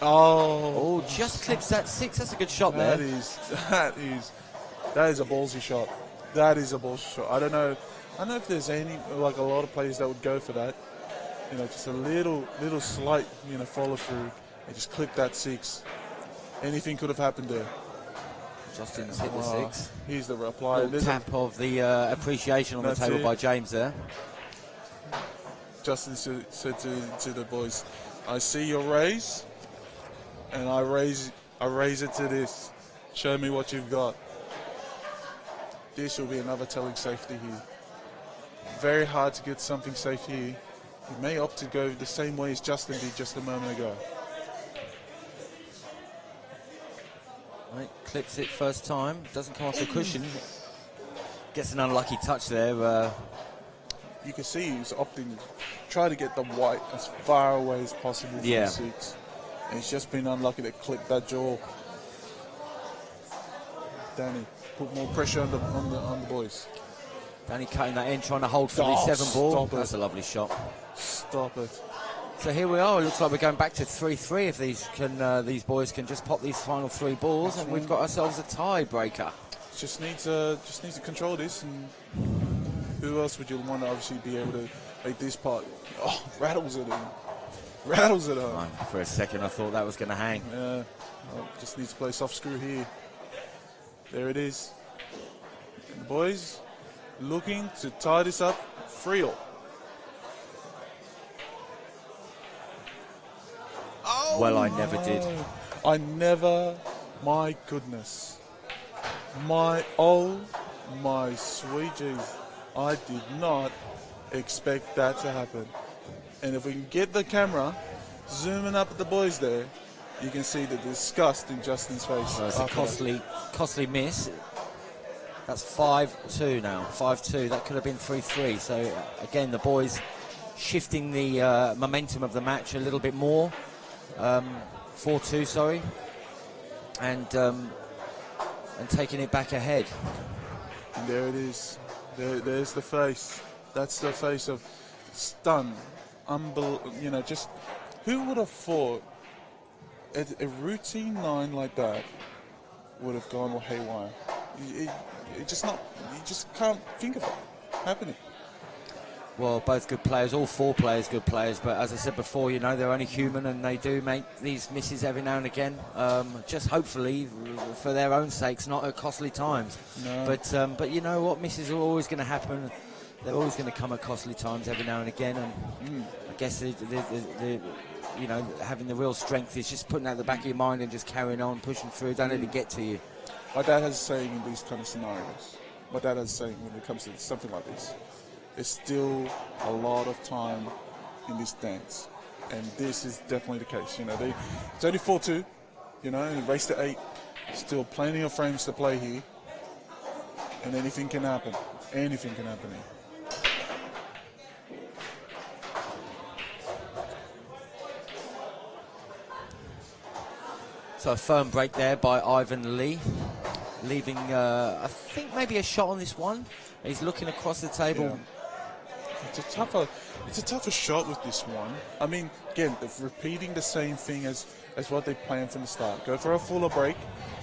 Oh, just clips that 6. That's a good shot there. That is a ballsy shot. That is a ballsy shot. I don't know if there's a lot of players that would go for that. Just a little slight, follow through. And just clip that 6. Anything could have happened there. Justin's hit the 6. Here's the reply. Tap of the appreciation on the table by James there. Justin said to the boys, I see your raise, and I raise it to this. Show me what you've got. This will be another telling safety here. Very hard to get something safe here. He may opt to go the same way as Justin did just a moment ago. Right, clips it first time, doesn't come off the cushion. Gets an unlucky touch there. You can see he's opting to try to get the white as far away as possible from the 6. And he's just been unlucky to clip that jaw. Danny, put more pressure on the boys. Danny cutting that in, trying to hold for the 7 ball. That's a lovely shot. Stop it. So here we are. It looks like we're going back to 3-3 if these boys can just pop these final 3 balls, and we've got ourselves a tie-breaker. Just needs to control this, and who else would you want to obviously be able to make this part? Oh, rattles it home. For a second I thought that was going to hang. Yeah, just needs to play soft screw here. There it is. And the boys looking to tie this up 3-all. Well, I never did. My goodness. My sweet Jesus. I did not expect that to happen. And if we can get the camera zooming up at the boys there, you can see the disgust in Justin's face. So it's a costly miss. That's 5-2 now. 5-2. That could have been 3-3. So, again, the boys shifting the momentum of the match a little bit more. 4-2, sorry, and taking it back ahead. And there it is. There's the face. That's the face of stunned, just who would have thought a routine 9 like that would have gone haywire? It just not. You just can't think of it happening. Well, both good players, all four players good players, but as I said before, you know, they're only human and they do make these misses every now and again. Just hopefully, for their own sakes, not at costly times. No. But you know what, misses are always going to happen. They're always going to come at costly times every now and again, and I guess the you know, having the real strength is just putting that at the back of your mind and just carrying on, pushing through. Don't let it get to you. My dad has a saying in these kind of scenarios. My dad has a saying when it comes to something like this. There's still a lot of time in this dance, and this is definitely the case. You know, it's only 4-2, you know, and race to 8. Still plenty of frames to play here, and anything can happen. Anything can happen here. So a firm break there by Ivan Lee, leaving, I think, maybe a shot on this one. He's looking across the table. Yeah. It's a tougher shot with this one. I mean, again, they're repeating the same thing as what they planned from the start. Go for a fuller break,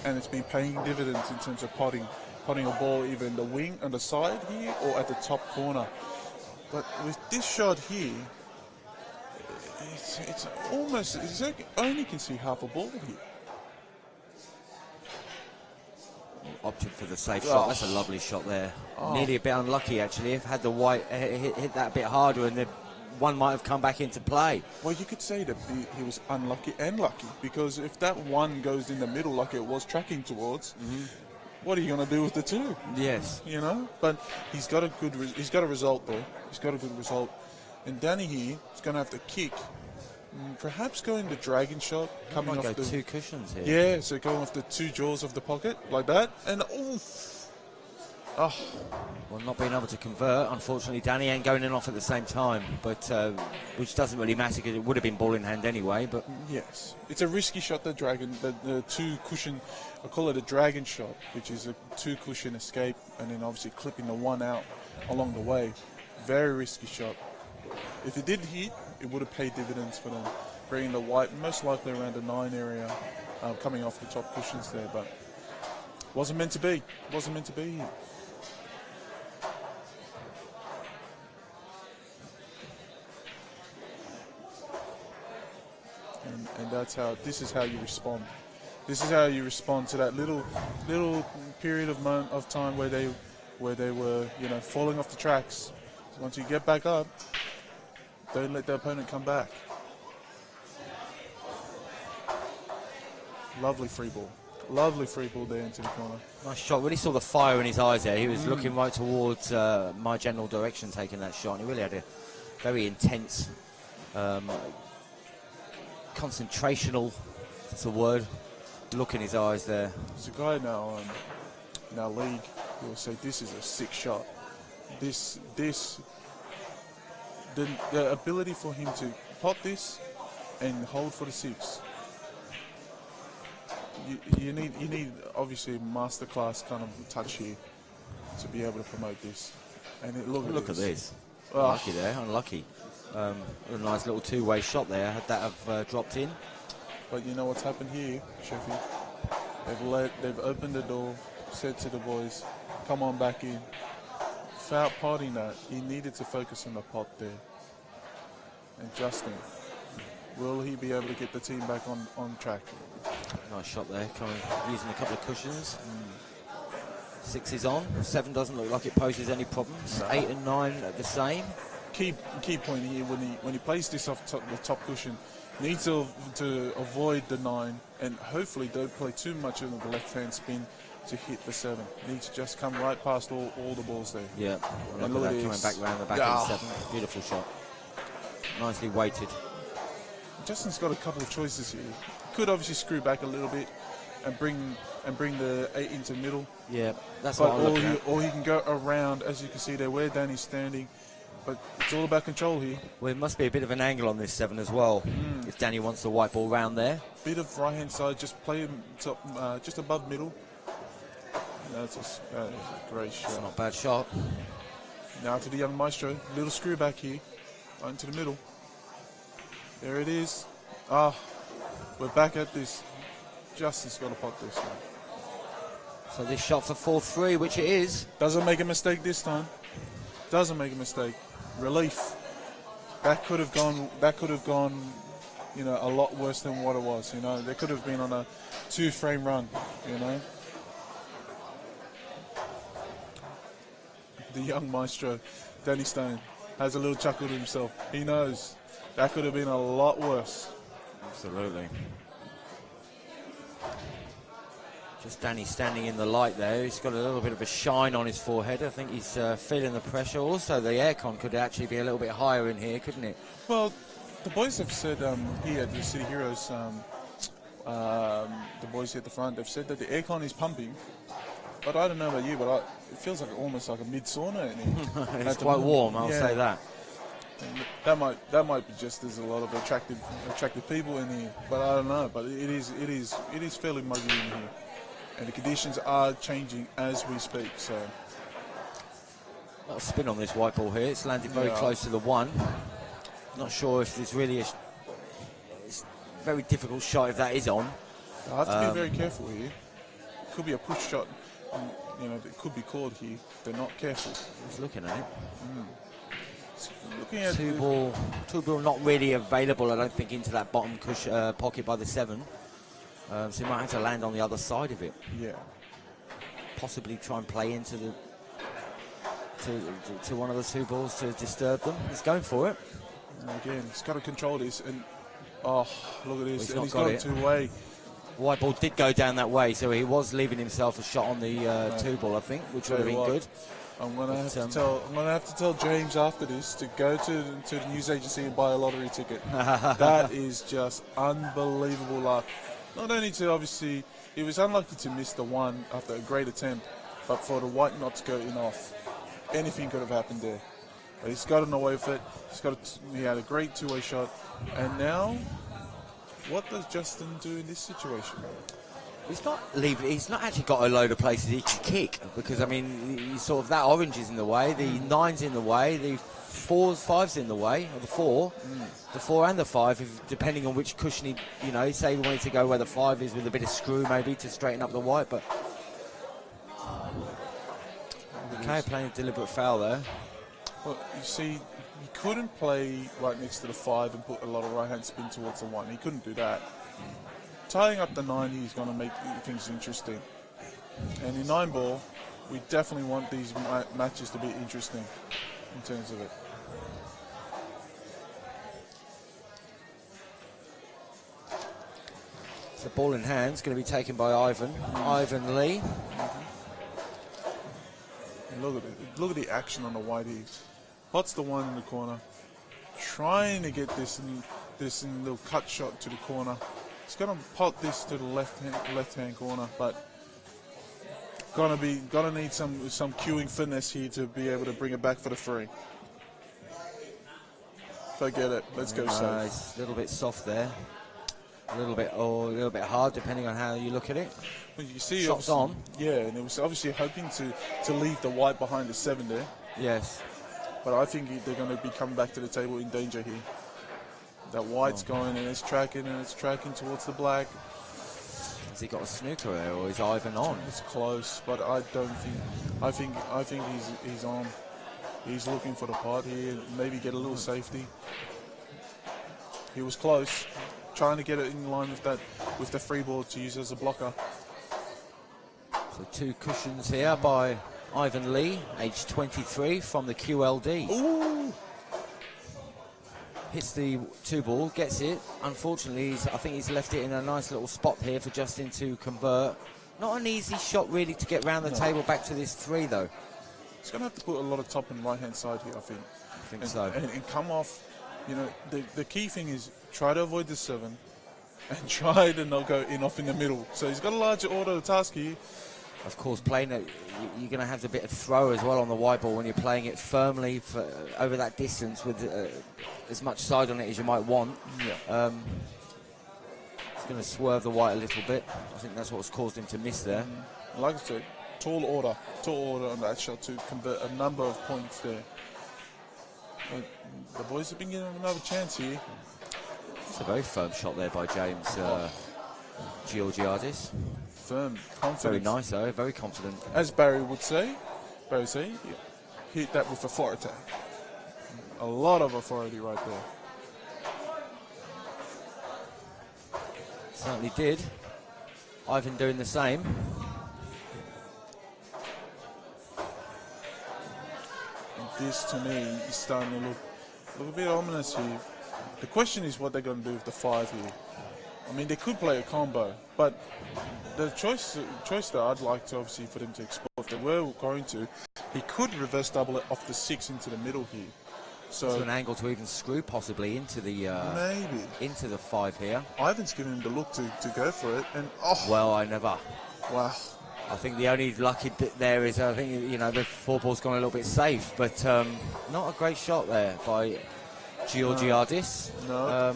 and it's been paying dividends in terms of potting a ball either in the wing on the side here or at the top corner. But with this shot here, it's almost, only can see half a ball here. Opted for the safe shot. That's a lovely shot there. Nearly a bit unlucky, actually. If had the white hit that a bit harder, and the one might have come back into play. Well, you could say that he was unlucky and lucky, because if that one goes in the middle like it was tracking towards, what are you going to do with the two? Yes. You know? But he's got a result there. He's got a good result. And Danny here is going to have to kick. Perhaps going the dragon shot, coming off the 2 cushions here. Yeah, so going off the 2 jaws of the pocket like that, and well, not being able to convert. Unfortunately, Danny ain't going in off at the same time, but which doesn't really matter because it would have been ball in hand anyway. But yes, it's a risky shot. The dragon, the 2 cushion, I call it a dragon shot, which is a 2 cushion escape, and then obviously clipping the 1 out along the way. Very risky shot. If it did hit, it would have paid dividends for them, bringing the white most likely around the 9 area, coming off the top cushions there, but wasn't meant to be. Wasn't meant to be here. And this is how you respond. This is how you respond to that little period of time where they were, you know, falling off the tracks. So once you get back up, don't let the opponent come back. Lovely free ball. Lovely free ball there into the corner. Nice shot. Really saw the fire in his eyes there. He was looking right towards my general direction taking that shot. And he really had a very intense, concentrational, that's a word, look in his eyes there. There's a guy now in our league who will say this is a sick shot. The ability for him to pot this and hold for the 6. You need obviously a masterclass kind of touch here to be able to promote this. And look at this. Unlucky there, unlucky. A nice little 2-way shot there. Had that have dropped in. But you know what's happened here, Sheffield? They've opened the door, said to the boys, "Come on back in." Without potting that, he needed to focus on the pot there. And Justin, will he be able to get the team back on track? Nice shot there, using a couple of cushions. 6 is on, 7 doesn't look like it poses any problems. 8 and 9 are the same. Key point here, when he plays this off the top cushion, needs to avoid the 9 and hopefully don't play too much of the left-hand spin to hit the 7. Needs to just come right past all the balls there. Yeah, and look at that coming back around the back of the 7. Beautiful shot. Nicely weighted. Justin's got a couple of choices here. Could obviously screw back a little bit and bring the 8 into middle. Yeah, that's what I'm looking at. Or he can go around, as you can see there, where Danny's standing. But it's all about control here. Well, it must be a bit of an angle on this 7 as well. If Danny wants the white ball round there. Bit of right-hand side, just play him top, just above middle. That's a great shot. That's not a bad shot. Now to the young maestro. Little screw back here. Right into the middle. There it is. We're back at this. Justin's got to pot this one. So this shot for 4-3, which it is. Doesn't make a mistake this time. Doesn't make a mistake. Relief. That could have gone. You know, a lot worse than what it was. You know, they could have been on a 2-frame run. You know. The young maestro, Danny Stone, has a little chuckle to himself. He knows that could have been a lot worse. Absolutely. Just Danny standing in the light there. He's got a little bit of a shine on his forehead. I think he's feeling the pressure. Also, the aircon could actually be a little bit higher in here, couldn't it? Well, the boys have said here at the City Heroes, the boys here at the front, they've said that the aircon is pumping. But I don't know about you, but it feels like almost like a mid-sauna in here. It's quite warm, I'll say that. And that might be just there's a lot of attractive people in here, but I don't know. But it is fairly muggy in here, and the conditions are changing as we speak. So a lot of spin on this white ball here. It's landed very close to the one. Not sure if there's really it's a very difficult shot if that is on. I have to be very careful here. It could be a push shot. You know, it could be called here. They're not careful. Just looking at it. Looking at two ball not really available, I don't think, into that bottom pocket by the 7. So he might have to land on the other side of it. Yeah. Possibly try and play into the to one of the 2 balls to disturb them. He's going for it. And again, he's got to control this. And oh, look at this! Well, he's got it 2-way. White ball did go down that way, so he was leaving himself a shot on the 2 ball, I think, which would have been good. I'm gonna have to tell James after this to go to the news agency and buy a lottery ticket. That is just unbelievable luck. Not only to obviously, he was unlucky to miss the 1 after a great attempt, but for the white not to go in off, anything could have happened there. But he's gotten away with it. He had a great 2-way shot, and now, what does Justin do in this situation? He's not actually got a load of places he can kick, because I mean, he's sort of that orange is in the way, the 9's in the way, the 5's in the way, or the 4, the 4 and the 5, depending on which cushion he, you know, say he wanted to go where the 5 is with a bit of screw maybe to straighten up the white, but okay, playing a deliberate foul there. Well, you see, he couldn't play right next to the 5 and put a lot of right-hand spin towards the 1. He couldn't do that. Tying up the 9, he's going to make things interesting. And in 9 ball, we definitely want these matches to be interesting in terms of it. So ball in hand is going to be taken by Ivan. Ivan Lee. And look at the action on the white here. Pots the 1 in the corner, trying to get this little cut shot to the corner. He's going to pot this to the left hand corner, but gonna need some cueing finesse here to be able to bring it back for the 3. Forget it. Let's go safe. It's a little bit soft there. A little bit hard, depending on how you look at it. Well, you see, shots on. Yeah, and it was obviously hoping to leave the white behind the 7 there. Yes. But I think they're going to be coming back to the table in danger here. That white's going and it's tracking towards the black. Has he got a snooker there, or is Ivan on? It's close, but I don't think. I think he's on. He's looking for the pot here, maybe get a little safety. He was close, trying to get it in line with the free ball to use as a blocker. So 2 cushions here by Ivan Lee, age 23, from the QLD. Ooh! Hits the 2 ball, gets it. Unfortunately, I think he's left it in a nice little spot here for Justin to convert. Not an easy shot really to get round the table back to this 3 though. He's going to have to put a lot of top and right hand side here, I think. I think so. And come off, you know, the key thing is try to avoid the 7 and try to not go in off in the middle. So he's got a larger order of task here. Of course, playing it, you're going to have a bit of throw as well on the white ball when you're playing it firmly over that distance with as much side on it as you might want. Yeah. It's going to swerve the white a little bit. I think that's what's caused him to miss there. Like I said, tall order on that shot to convert a number of points there. But the boys have been getting another chance here. It's a very firm shot there by James Georgiadis. firm confidence. Very nice, though. Very confident. As Barry would say, hit that with authority. A lot of authority right there. Certainly did. Ivan doing the same. And this, to me, is starting to look a bit ominous here. The question is what they're going to do with the 5 here. I mean, they could play a combo, but the choice that I'd like to, obviously, for them to explore, if they were going to, he could reverse double it off the 6 into the middle here. So an angle to even screw possibly into the maybe into the 5 here. Ivan's given him the look to go for it, and well, I never. Wow. I think the only lucky bit there is I think the 4 ball's gone a little bit safe, but not a great shot there by Georgiadis. No.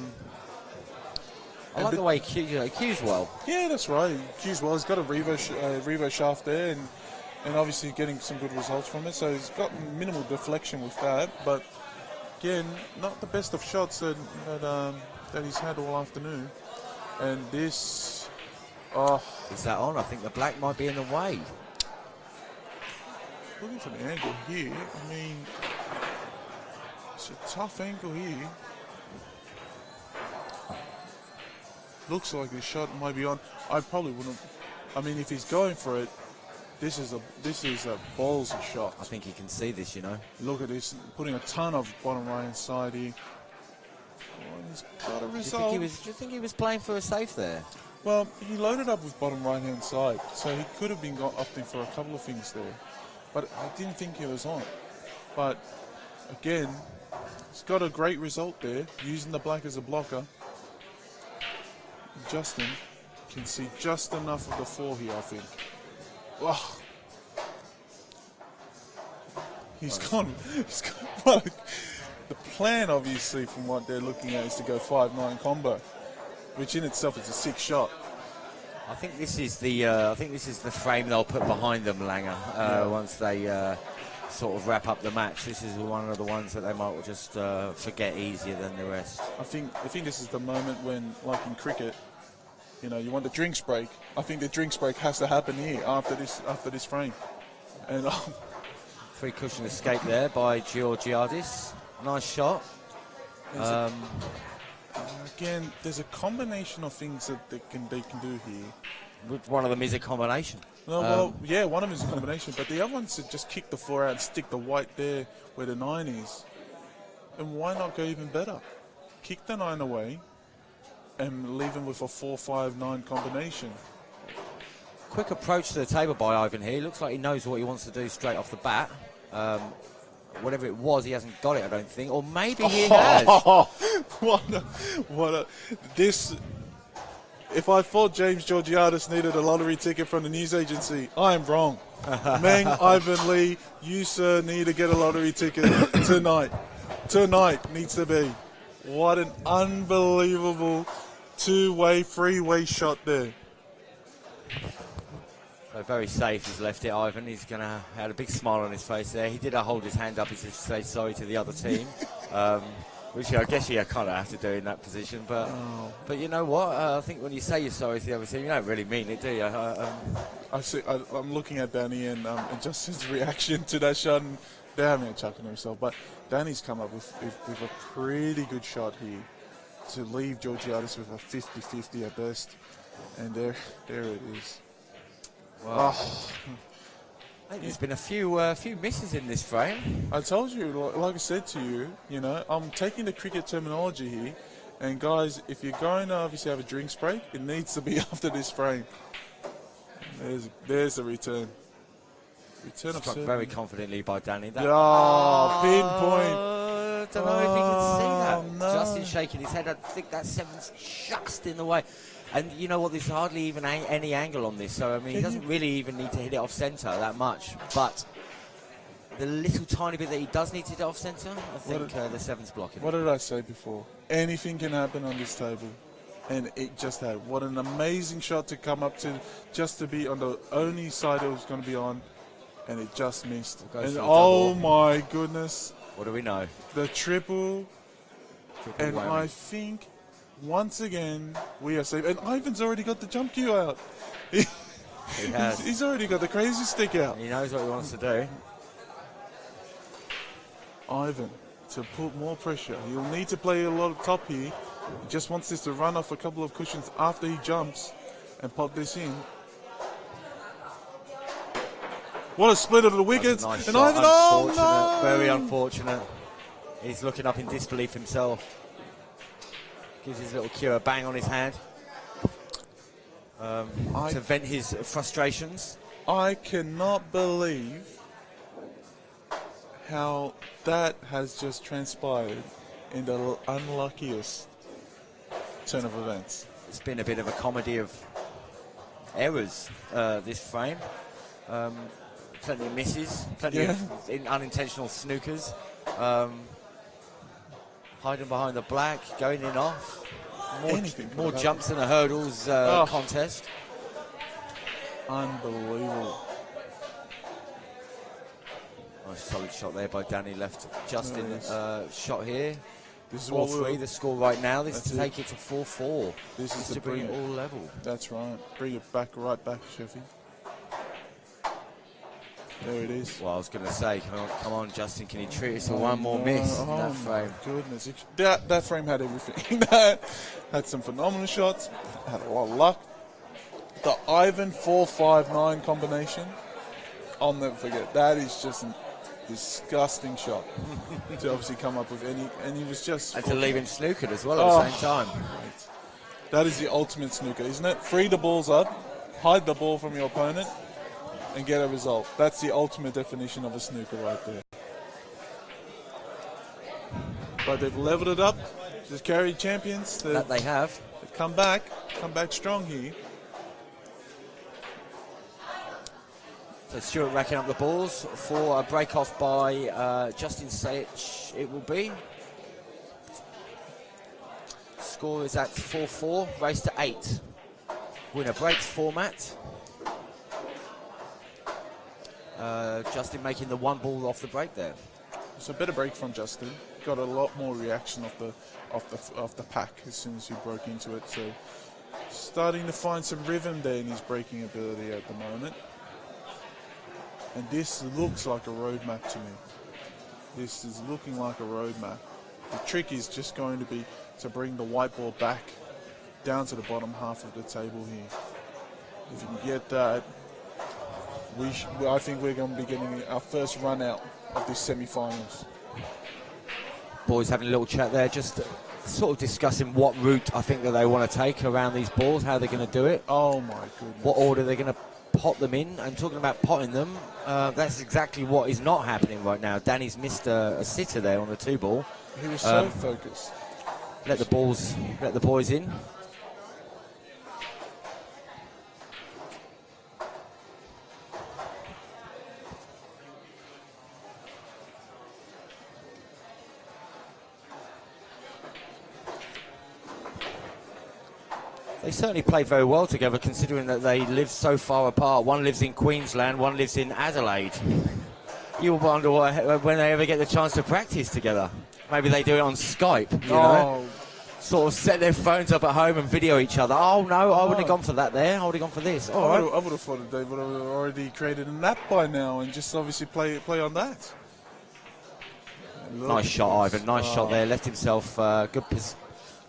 I like the way cues well. Yeah, that's right. Cues well. He's got a revo shaft there, and obviously getting some good results from it. So he's got minimal deflection with that, but again, not the best of shots that he's had all afternoon. And this, is that on? I think the black might be in the way. Looking for the angle here. I mean, it's a tough angle here. Looks like this shot might be on. I probably wouldn't. I mean, if he's going for it, this is a ballsy shot. I think he can see this, Look at this, putting a ton of bottom right hand side here. Oh, he's got a result. Do you think he was playing for a safe there? Well, he loaded up with bottom right hand side, so he could have been opting for a couple of things there. But I didn't think he was on. But again, he's got a great result there, using the black as a blocker. Justin can see just enough of the 4 here, I think. Wow. He's gone. Well, the plan, obviously, from what they're looking at, is to go 5-9 combo, which in itself is a 6 shot. I think this is the frame they'll put behind them, Langer, once they sort of wrap up the match. This is one of the ones that they might just forget easier than the rest. I think this is the moment when, like in cricket, you want the drinks break. I think the drinks break has to happen here after this frame. And free cushion escape there by Georgiadis. Nice shot. Again, there's a combination of things that they can do here. One of them is a combination. No, one of them is a combination, but the other one's to just kick the 4 out and stick the white there where the 9 is. And why not go even better? Kick the 9 away and leave him with a 4-5-9 combination. Quick approach to the table by Ivan here. Looks like he knows what he wants to do straight off the bat. Whatever it was, he hasn't got it, I don't think. Or maybe he has. This... If I thought James Georgiadis needed a lottery ticket from the news agency, I am wrong. Meng, Ivan Lee, you, sir, need to get a lottery ticket tonight. Tonight needs to be. What an unbelievable 2-way, 3-way shot there. So very safe, he's left it, Ivan. He's going to have a big smile on his face there. He did hold his hand up as if to say sorry to the other team. Which I guess you kind of have to do in that position, but you know what? I think when you say you're sorry to the other team, you don't really mean it, do you? I'm looking at Danny and Justin's reaction to that shot, and they're having a chuckle himself. But Danny's come up with a pretty good shot here to leave Georgiadis with a 50-50 at best, and there it is. Wow. There's been a few misses in this frame. I told you, like I said to you, I'm taking the cricket terminology here. And guys, if you're going to obviously have a drinks break, it needs to be after this frame. There's the return. Struck very confidently by Danny. Pinpoint. I don't know if you can see that. No. Justin shaking his head. I think that 7's just in the way. And you know what, there's hardly even any angle on this, so I mean, he doesn't really even need to hit it off centre that much. But the little tiny bit that he does need to hit it off centre, I think the 7's blocking. What did I say before? Anything can happen on this table. And it just had. What an amazing shot to come up to, just to be on the only side it was going to be on, and it just missed. And oh my goodness. What do we know? The triple and whammy. I think... Once again, we are safe. And Ivan's already got the jump cue out. He has. He's already got the crazy stick out. He knows what he wants to do. Ivan, to put more pressure. He'll need to play a lot of top here. He just wants this to run off a couple of cushions after he jumps and pop this in. What a split of the wickets. Nice and shot. Ivan, oh no! Very unfortunate. He's looking up in disbelief himself. Gives his little cue a bang on his hand to vent his frustrations. I cannot believe how that has just transpired in the unluckiest turn of events. It's been a bit of a comedy of errors, this frame. Plenty of misses, plenty of unintentional snookers. Hiding behind the black, going in off. More jumps in the hurdles contest. Unbelievable. Nice solid shot there by Danny. Left Justin shot here. This is 4-3 the score right now. This is to it. take it to 4-4. This is to bring it all level. That's right. Bring it back, right back, Sheffy. There it is. Well, I was going to say, come on, Justin, can you treat us to one more miss in that frame? Goodness, that frame had everything. Had some phenomenal shots, had a lot of luck. The Ivan 4-5-9 combination, I'll never forget. That is just a disgusting shot to obviously come up with any, and he was just... And to leave him snookered as well at the same time. That is the ultimate snooker, isn't it? Free the balls up, hide the ball from your opponent, and get a result. That's the ultimate definition of a snooker right there. But they've leveled it up. Just carried champions. That they have. They've come back strong here. So Stuart racking up the balls for a break off by Justin Sajich, it will be. Score is at 4-4, race to 8. Winner breaks format. Justin making the one ball off the break there. It's a better break from Justin. Got a lot more reaction off the pack as soon as he broke into it. So starting to find some rhythm there in his breaking ability at the moment. And this looks like a roadmap to me. This is looking like a roadmap. The trick is just going to be to bring the white ball back down to the bottom half of the table here. If you can get that, I think we're going to be getting our first run out of this semi-finals. Boys having a little chat there, just sort of discussing what route I think that they want to take around these balls, how they're going to do it. Oh my goodness. What order they're going to pot them in. And talking about potting them, that's exactly what is not happening right now. Danny's missed a sitter there on the 2 ball. He was so focused. Let the boys in. They certainly play very well together, considering that they live so far apart. One lives in Queensland, one lives in Adelaide. You wonder when they ever get the chance to practice together. Maybe they do it on Skype, you know? Sort of set their phones up at home and video each other. Oh, no, I wouldn't have gone for that there. I would have gone for this. I would have thought that they would have already created an app by now and just obviously play on that. Nice shot, Ivan. Nice shot there. Left himself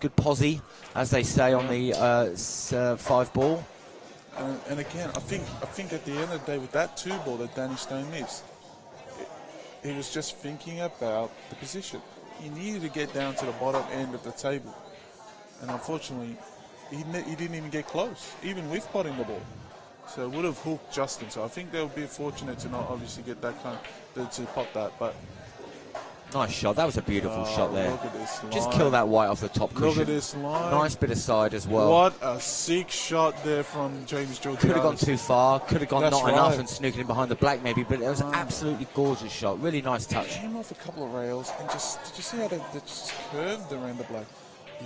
good posse, as they say on the 5 ball. And again, I think at the end of the day with that 2 ball that Danny Stone missed, he was just thinking about the position. He needed to get down to the bottom end of the table, and unfortunately, he didn't even get close, even with potting the ball. So it would have hooked Justin. So I think they would be fortunate to not obviously get that to pot that, but. Nice shot. That was a beautiful shot there. Look at this line. Just kill that white off the top cushion. Look at this line. Nice bit of side as well. What a sick shot there from James Georgiadis. Could have gone too far. Could have gone That's not right. enough and snooking in behind the black maybe, but it was an absolutely gorgeous shot. Really nice touch. Came off a couple of rails and did you see how they just curved around the black?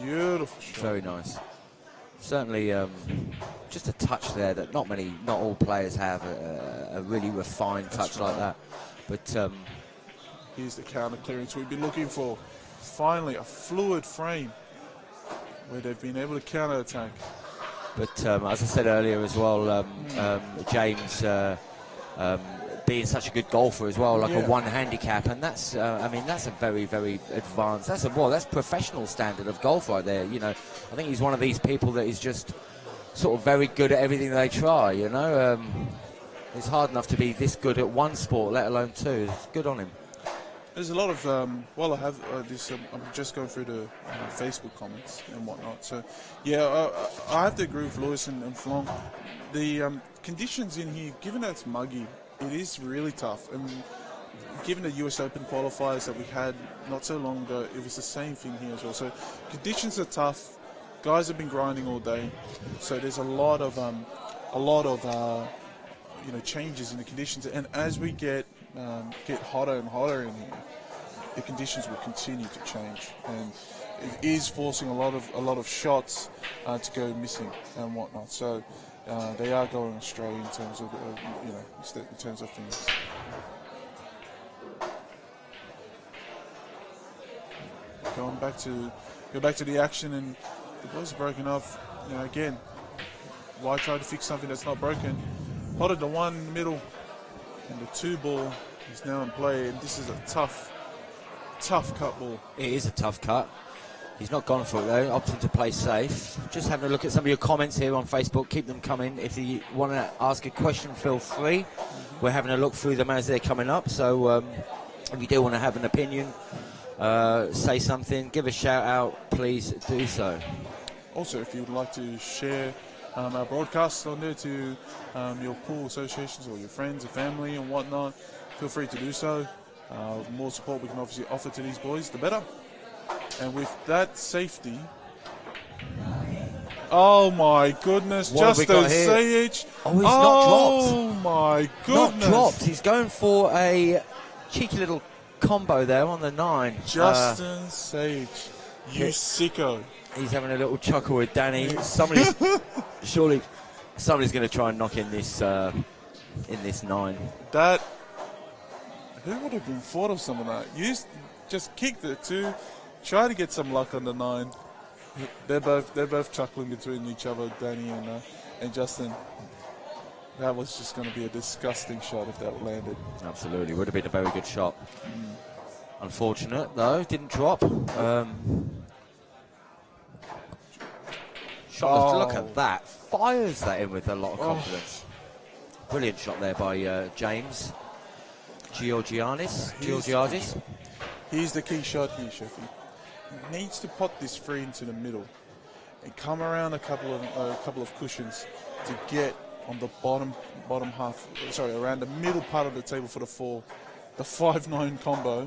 Beautiful shot. Very nice. Certainly just a touch there that not all players have, a really refined touch like that. But here's the counter clearance we've been looking for. Finally, a fluid frame where they've been able to counter attack. But as I said earlier as well, James being such a good golfer as well, like a 1 handicap, and that's I mean, that's a very, very advanced. That's professional standard of golf right there. You know, I think he's one of these people that is just sort of very good at everything they try. You know, it's hard enough to be this good at one sport, let alone two. It's good on him. There's a lot of I have this. I'm just going through the Facebook comments and whatnot. So, yeah, I have to agree with Lewis and Flong. The conditions in here, given that it's muggy, it is really tough. And given the US Open qualifiers that we had not so long ago, it was the same thing here as well. So, conditions are tough. Guys have been grinding all day, so there's a lot of changes in the conditions. And as we get hotter and hotter in here, the conditions will continue to change, and it is forcing a lot of shots to go missing and whatnot. So they are going astray in terms of in terms of things. Go back to the action, and the ball's broken off. You know, again, why try to fix something that's not broken? Potted the 1 in the middle, and the 2 ball is now in play, and this is a tough cut ball. It is a tough cut. He's not gone for it though, opting to play safe. Just having a look at some of your comments here on Facebook. Keep them coming. If you want to ask a question, feel free. We're having a look through them as they're coming up. So if you do want to have an opinion, say something, give a shout out, please do so. Also, if you'd like to share our broadcasts on there to your pool associations or your friends or family and whatnot, feel free to do so. The more support we can obviously offer to these boys, the better. And with that safety, oh my goodness, Justin Sajich. Oh, he's not dropped. Oh my goodness. Not dropped. He's going for a cheeky little combo there on the 9. Justin Sajich, you sicko. He's having a little chuckle with Danny. Surely somebody's going to try and knock in this 9. Who would have been thought of some of that? You just kicked it too. Try to get some luck on the 9. They're both chuckling between each other, Danny and Justin. That was just going to be a disgusting shot if that landed. Absolutely, would have been a very good shot. Unfortunate though, didn't drop. Look at that, fires that in with a lot of confidence. Brilliant shot there by James Georgiadis. Here's the key shot here, Sheffy. He needs to pot this 3 into the middle and come around a couple of cushions to get on the bottom half. Sorry, around the middle part of the table for the 4. The 5-9 combo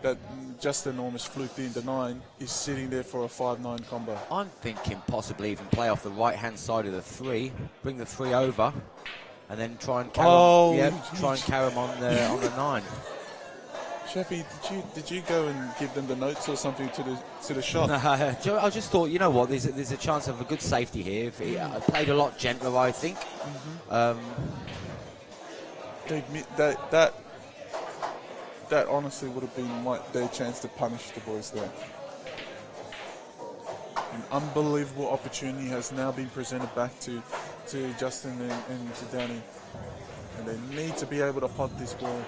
that Justin almost fluked in. The 9 is sitting there for a 5-9 combo. I'm thinking possibly even play off the right-hand side of the 3, bring the 3 over, and then try and carry him on the 9. Sheffy, did you go and give them the notes or something to the shot? I just thought, you know what, there's a chance of a good safety here. If he played a lot gentler, I think. That honestly would have been their chance to punish the boys there. An unbelievable opportunity has now been presented back to Justin and to Danny. And they need to be able to pot this ball,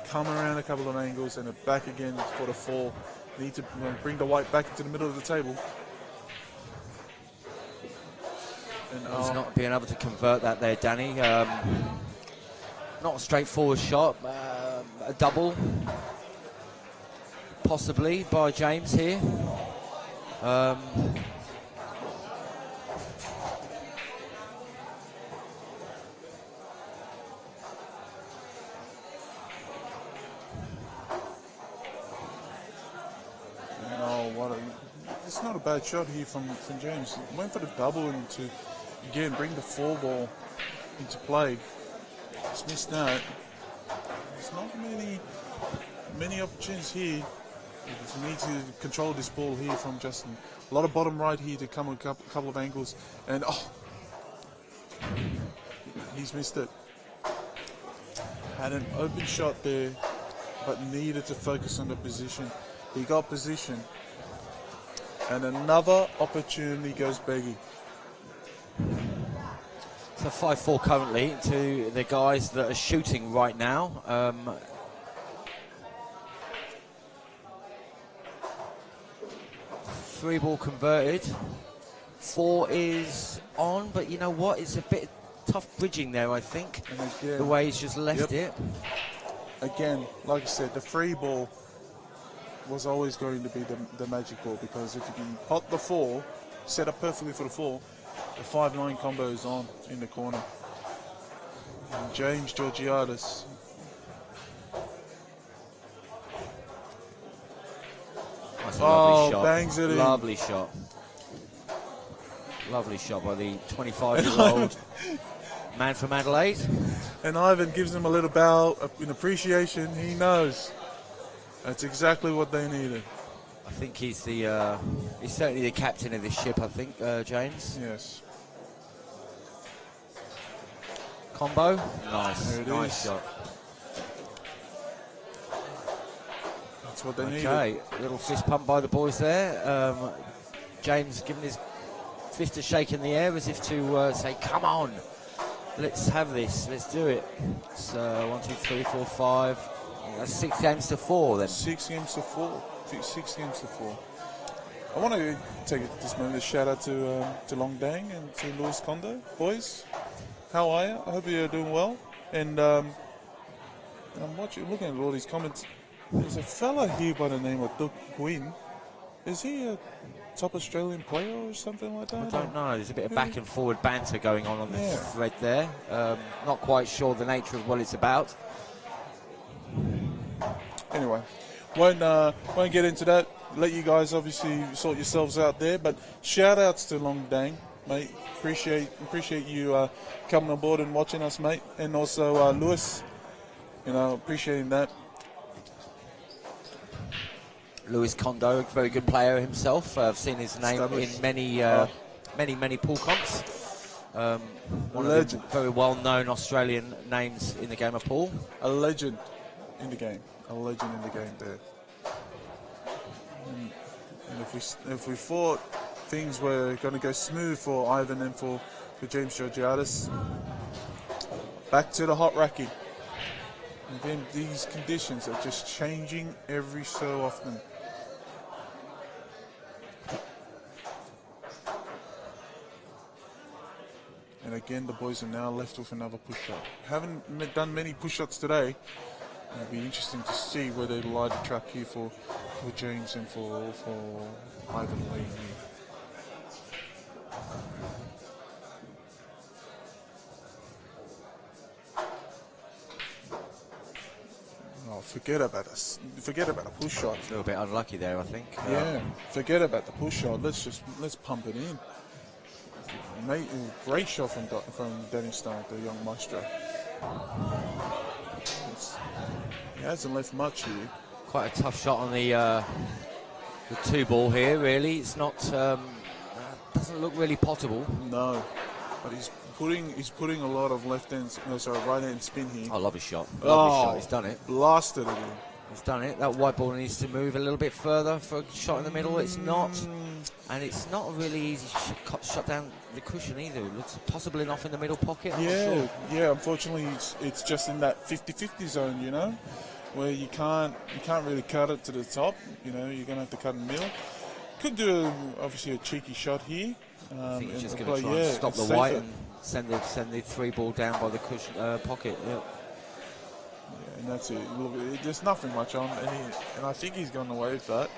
come around a couple of angles, and back again for the 4. Need to bring the white back into the middle of the table. And he's not being able to convert that there, Danny. Not a straightforward shot. A double, possibly, by James here. It's not a bad shot here from James. He went for the double and to again bring the 4 ball into play. Just missed that. There's not many opportunities here. You need to control this ball here from Justin. A lot of bottom right here to come with a couple of angles, and he's missed it. Had an open shot there, but needed to focus on the position. He got position, and another opportunity goes begging. So 5-4 currently to the guys that are shooting right now. 3 ball converted. 4 is on, but you know what? It's a bit tough bridging there, I think. And again, the way he's just left it. Again, like I said, the 3 ball was always going to be the magic ball, because if you can pot the 4, set up perfectly for the 4, the 5-9 combo is on in the corner. And James Georgiadis. That's a lovely shot. Bangs it in. Lovely shot. Lovely shot by the 25-year-old man from Adelaide. And Ivan gives him a little bow in appreciation. He knows that's exactly what they needed. I think he's certainly the captain of this ship, I think, James. Yes. Combo. Nice. There it Nice is. shot. That's what they needed. Okay, little fist pump by the boys there. James giving his fist a shake in the air as if to say, come on, let's have this, let's do it. So 1, 2, 3, 4, 5. That's 6 games to 4 then. 6 games to 4. 6 games to 4. I want to take this moment to shout out to Long Dang and to Lewis Kondo. Boys, how are you? I hope you're doing well. And I'm looking at all these comments. There's a fella here by the name of Doug Quinn. Is he a top Australian player or something like that? I don't know. There's a bit of back and forward banter going on this thread there. Not quite sure the nature of what it's about. Anyway, won't get into that. Let you guys obviously sort yourselves out there. But shout outs to Long Dang, mate. Appreciate you coming on board and watching us, mate. And also Lewis, appreciating that. Lewis Kondo, a very good player himself. I've seen his name in many pool comps. One of the very well-known Australian names in the game of pool. A legend in the game. A legend in the game there. And if we thought things were going to go smooth for Ivan and for James Georgiadis, back to the hot racket. Again, these conditions are just changing every so often. And again, the boys are now left with another push-shot. Haven't done many push-shots today. It'll be interesting to see where they lie the track here for James and for Ivan Lee here. Oh, forget about a push shot. A little bit unlucky there, I think. Yeah, forget about the push shot. Let's pump it in. Mate, great shot from Danny Stone, the young maestro. He hasn't left much here. Quite a tough shot on the 2 ball here. Really, it's not doesn't look really potable. No, but he's putting a lot of right hand spin here. I love his shot. Shot. He's done it. Blasted it in. He's done it. That white ball needs to move a little bit further for a shot in the middle. It's not, and it's not a really easy shot down the cushion either. It looks possible enough in the middle pocket. I'm not sure. Yeah. Unfortunately, it's just in that 50-50 zone, where you can't really cut it to the top. You're gonna have to cut in the middle. Could do obviously a cheeky shot here. I think he's just going to try and stop the white and send the 3 ball down by the cushion pocket. Yeah. And that's it. Look, there's nothing much on, and I think he's gone away with that.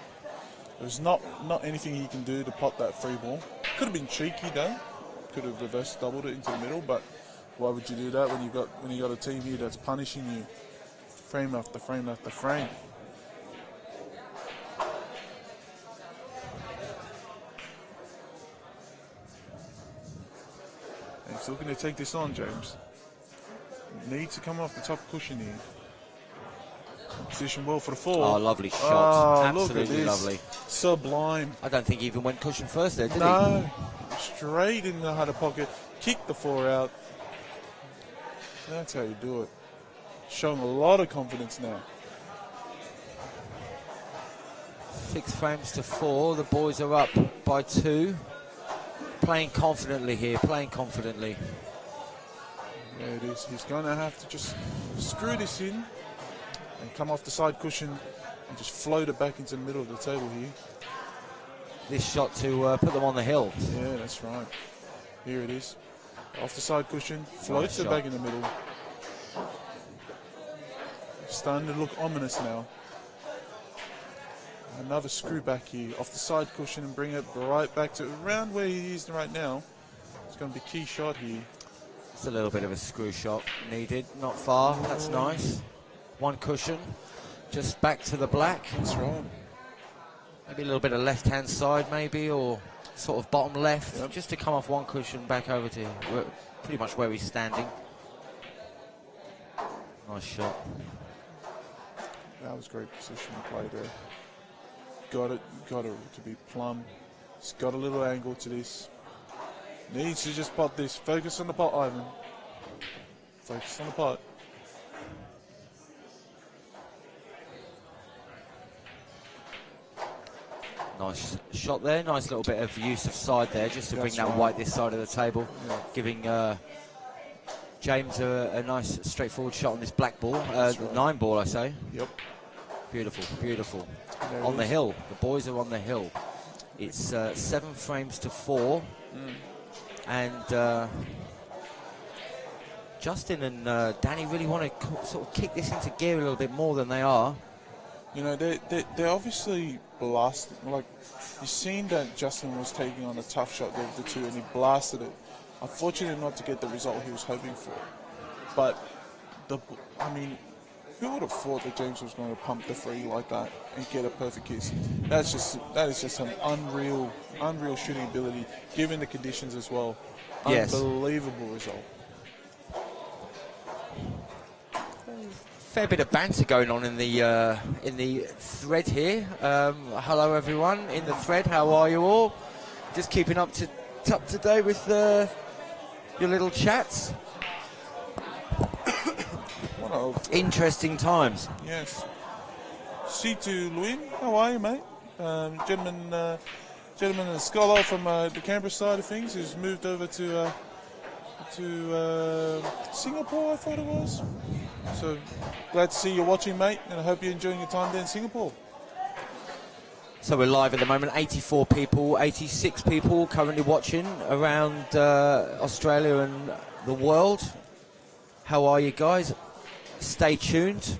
There's not anything he can do to pot that 3 ball. Could have been cheeky though. Could have reverse doubled it into the middle, but why would you do that when you got a team here that's punishing you frame after frame after frame? And he's looking to take this on, James. Needs to come off the top cushion here. Position well for the 4. Oh, lovely shot. Absolutely lovely. Sublime. I don't think he even went cushion first there, did he? No. Straight in the header pocket. Kick the 4 out. That's how you do it. Showing a lot of confidence now. 6 frames to 4. The boys are up by 2. Playing confidently here, playing confidently. There it is. He's going to have to just screw this in and come off the side cushion and just float it back into the middle of the table here. This shot to put them on the hill. Yeah, that's right. Here it is. Off the side cushion, floats it back in the middle. Starting to look ominous now. Another screw back here off the side cushion and bring it right back to around where he is right now. It's going to be key shot here. It's a little bit of a screw shot needed, not far. That's nice. One cushion, just back to the black. That's right. Maybe a little bit of left-hand side, maybe, or sort of bottom left, just to come off one cushion back over to pretty much where he's standing. Nice shot. That was great position play there. Got it to be plumb. It's got a little angle to this. Needs to just pot this. Focus on the pot, Ivan. Focus on the pot. Nice shot there. Nice little bit of use of side there, just to bring that white this side of the table, giving James a nice straightforward shot on this black ball, the 9 ball, I say. Yep. Beautiful, beautiful. On the hill. The boys are on the hill. It's 7 frames to 4. And Justin and Danny really want to sort of kick this into gear a little bit more than they are. You know, they're obviously blasted. Like, you've seen that Justin was taking on a tough shot there with the 2 and he blasted it. Unfortunately not to get the result he was hoping for. But, I mean, who would have thought that James was going to pump the 3 like that and get a perfect kiss? That is just an unreal shooting ability, given the conditions as well. Yes. Unbelievable result. Fair bit of banter going on in the thread here. Hello everyone in the thread. How are you all? Just keeping up to date with your little chats. Interesting times. Yes. C2 Lewin, how are you, mate? Gentleman and scholar from the Canberra side of things who's moved over to Singapore, I thought it was. So glad to see you watching, mate, and I hope you're enjoying your time there in Singapore. So we're live at the moment, 84 people, 86 people currently watching around Australia and the world. How are you guys? Stay tuned.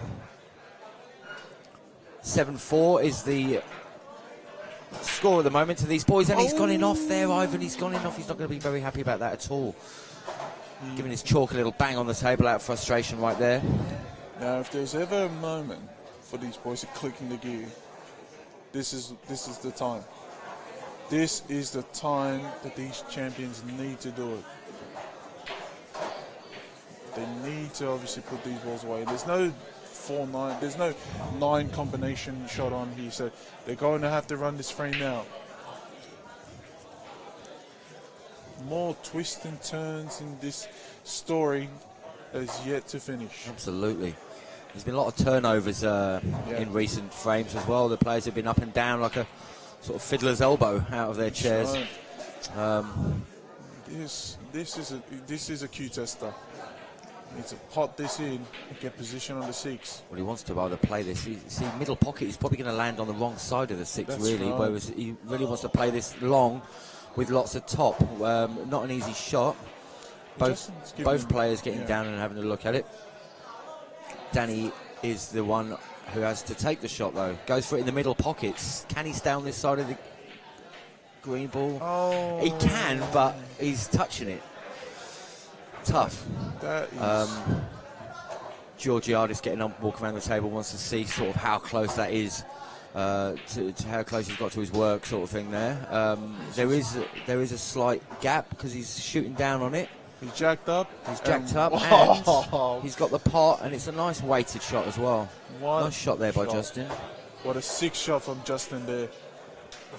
7-4 is the score at the moment to these boys, and he's gone in off there, Ivan. He's gone in off. He's not going to be very happy about that at all. Giving his chalk a little bang on the table out of frustration right there. Now, if there's ever a moment for these boys to click in the gear, this is the time. This is the time that these champions need to do it. They need to obviously put these balls away. There's no 4-9. There's no 9 combination shot on here, so they're going to have to run this frame out. More twists and turns in this story that is yet to finish. Absolutely. There's been a lot of turnovers in recent frames as well. The players have been up and down like a sort of fiddler's elbow out of their chairs. Right. This is a Q tester. He needs to pot this in and get position on the 6. Well, he wants to either play this. See, middle pocket, he's probably going to land on the wrong side of the 6, That's really. right. Whereas he really wants to play this long with lots of top. Not an easy shot. Both players getting down and having a look at it. Danny is the one who has to take the shot, though. Goes for it in the middle pockets. Can he stay on this side of the green ball? Oh. He can, but he's touching it. Tough. That is... Georgiadis getting up, walking around the table, wants to see sort of how close that is to how close he's got to his work, sort of thing there. There is a slight gap because he's shooting down on it. He's jacked up. He's jacked up, and he's got the pot, and it's a nice weighted shot as well. Nice shot there by Justin. What a 6 shot from Justin there.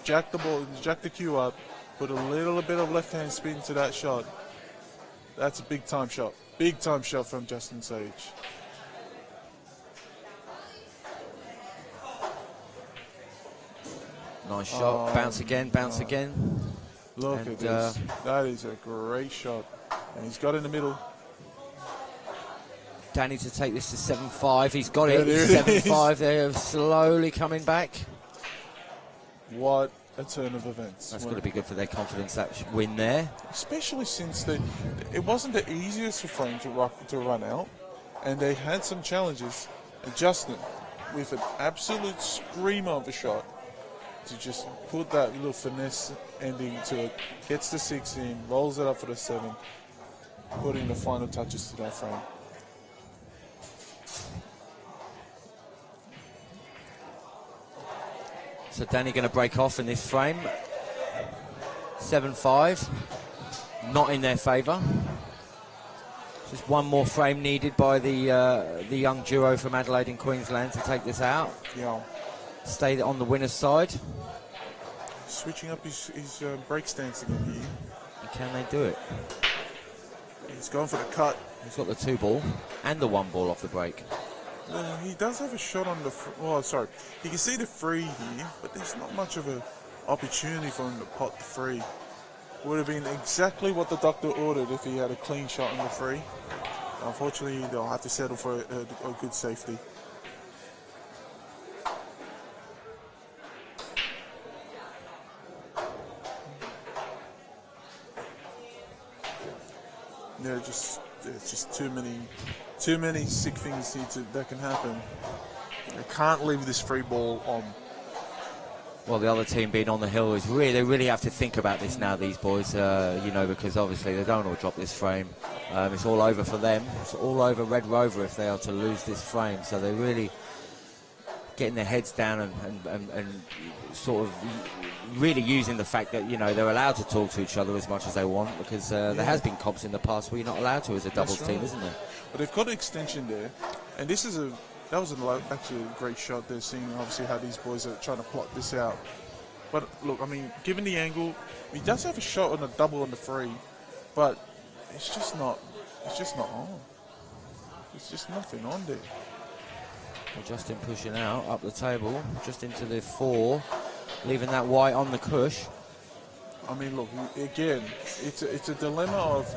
Jack the ball, jack the cue up, put a little bit of left-hand spin to that shot. That's a big-time shot. Big-time shot from Justin Sajich. Nice shot. Bounce again, bounce again. Look at this. That is a great shot. And he's got in the middle. Danny to take this to 7-5. He's got it. 7-5. They're slowly coming back. What a turn of events. That's got to be good for their confidence, that win there. Especially since it wasn't the easiest frame to run out, and they had some challenges. And Justin, with an absolute screamer of a shot, to just put that little finesse ending to it, gets the 6 in, rolls it up for the 7, putting the final touches to that frame. So Danny going to break off in this frame. 7-5. Not in their favour. Just one more frame needed by the young duo from Adelaide in Queensland to take this out. Yeah. Stay on the winner's side. Switching up his break stance again here. And can they do it? He's going for the cut. He's got the 2 ball and the 1 ball off the break. He does have a shot on the... sorry. You can see the free here, but there's not much of an opportunity for him to pot the free. Would have been exactly what the doctor ordered if he had a clean shot on the free. Unfortunately, they'll have to settle for a good safety. There's just too many sick things here that can happen. They can't leave this free ball on. Well, the other team being on the hill is they really have to think about this now, these boys, because obviously they don't want to drop this frame. It's all over for them. It's all over Red Rover if they are to lose this frame. So they're really getting their heads down and sort of really using the fact that, they're allowed to talk to each other as much as they want, because there has been comps in the past where you're not allowed to as a doubles team, isn't there? But they've got an extension there, and that was actually a great shot there, seeing obviously how these boys are trying to plot this out. But look, I mean, given the angle, he does have a shot on a double on the free, but it's just not on. There's just nothing on there. Well, Justin pushing out up the table, just into the 4, leaving that white on the cush. I mean, look, again, it's a dilemma of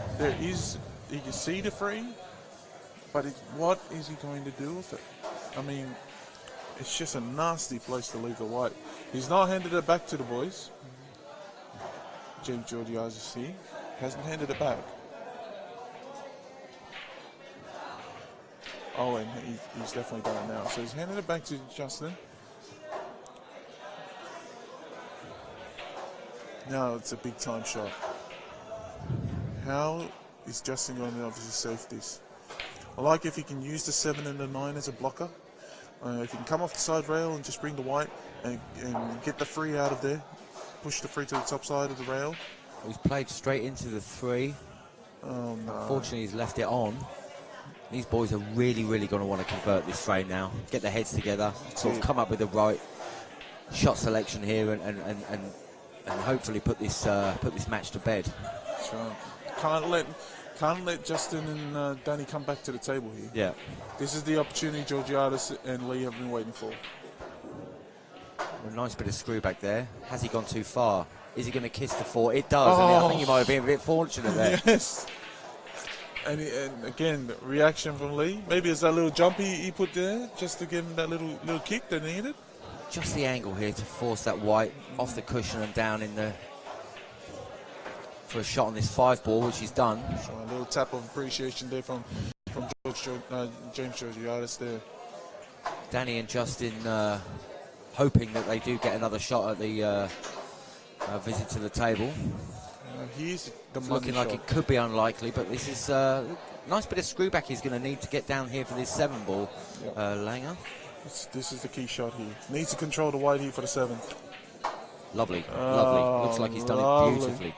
he can see the free, but what is he going to do with it? I mean, it's just a nasty place to leave the white. He's not handed it back to the boys. James Georgiadis here hasn't handed it back. Oh, and he's definitely done it now. So he's handed it back to Justin. Now it's a big time shot. How is Justin going to obviously save this? I like if he can use the 7 and the 9 as a blocker. If he can come off the side rail and just bring the white and get the free out of there, push the free to the top side of the rail. He's played straight into the 3. Oh, no. Unfortunately, he's left it on. These boys are really, really going to want to convert this frame now. Get their heads together, sort of come up with the right shot selection here, and hopefully put this match to bed. That's right. Can't let Justin and Danny come back to the table here. Yeah. This is the opportunity Georgiadis and Lee have been waiting for. A nice bit of screw back there. Has he gone too far? Is he going to kiss the 4? It does. I think he might have been a bit fortunate there. Yes. And again, the reaction from Lee. Maybe it's that little jump he put there, just to give him that little kick that needed. Just the angle here to force that white off the cushion and down for a shot on this 5 ball, which he's done. So a little tap of appreciation there from James Georgiadis there. Danny and Justin hoping that they do get another shot at the visit to the table. He's it's looking like it could be unlikely, but this is a nice bit of screw back he's going to need to get down here for this 7 ball. Yep. Langer. This is the key shot here. Needs to control the white here for the 7. Lovely, lovely. Looks like he's done it beautifully.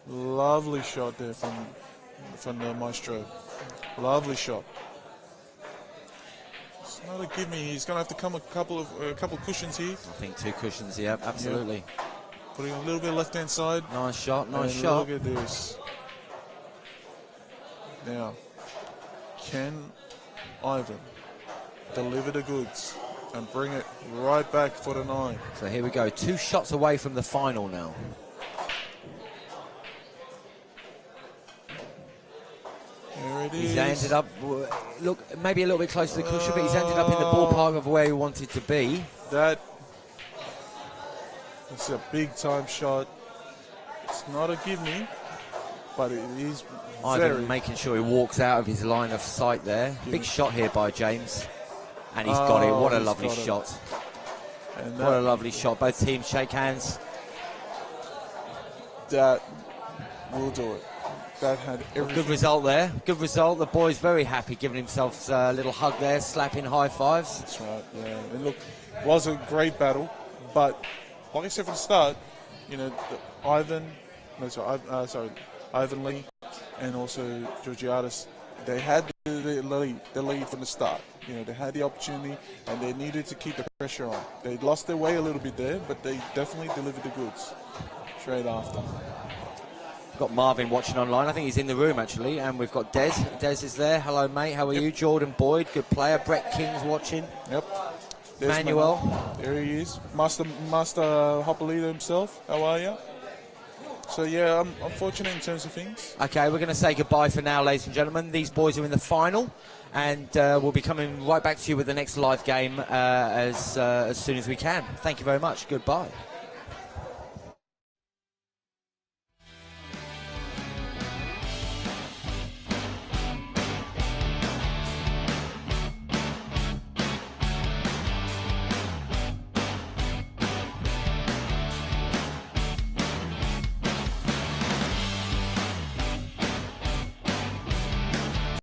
Lovely shot there from the maestro. Lovely shot. It's not a gimme. He's going to have to come a couple cushions here. I think 2 cushions, yeah, absolutely. Yep. Putting a little bit left hand side. Nice shot, nice shot. Look at this. Now, can Ivan deliver the goods and bring it right back for the 9? So here we go, 2 shots away from the final now. Here it is. He's ended up, look, maybe a little bit close to the cushion, but he's ended up in the ballpark of where he wanted to be. That's a big-time shot. It's not a give-me, but it is Ivan making sure he walks out of his line of sight there. Big shot here by James. And he's got it. What a lovely shot. What a lovely shot. Both teams shake hands. That will do it. That had everything. Good result there. Good result. The boy's very happy, giving himself a little hug there, slapping high fives. That's right, yeah. And look, it was a great battle, but like I said from the start, you know, Ivan Lee and also Georgiadis, they had the lead from the start. You know, they had the opportunity and they needed to keep the pressure on. They lost their way a little bit there, but they definitely delivered the goods straight after. Got Marvin watching online. I think he's in the room actually, and we've got Des. Des is there. Hello, mate. How are you? Jordan Boyd, good player. Brett King's watching. Yep. There's Manuel. There he is. Master Hopperleader himself. How are you? So yeah, I'm fortunate in terms of things. Okay, we're going to say goodbye for now, ladies and gentlemen. These boys are in the final, and we'll be coming right back to you with the next live game as soon as we can. Thank you very much. Goodbye.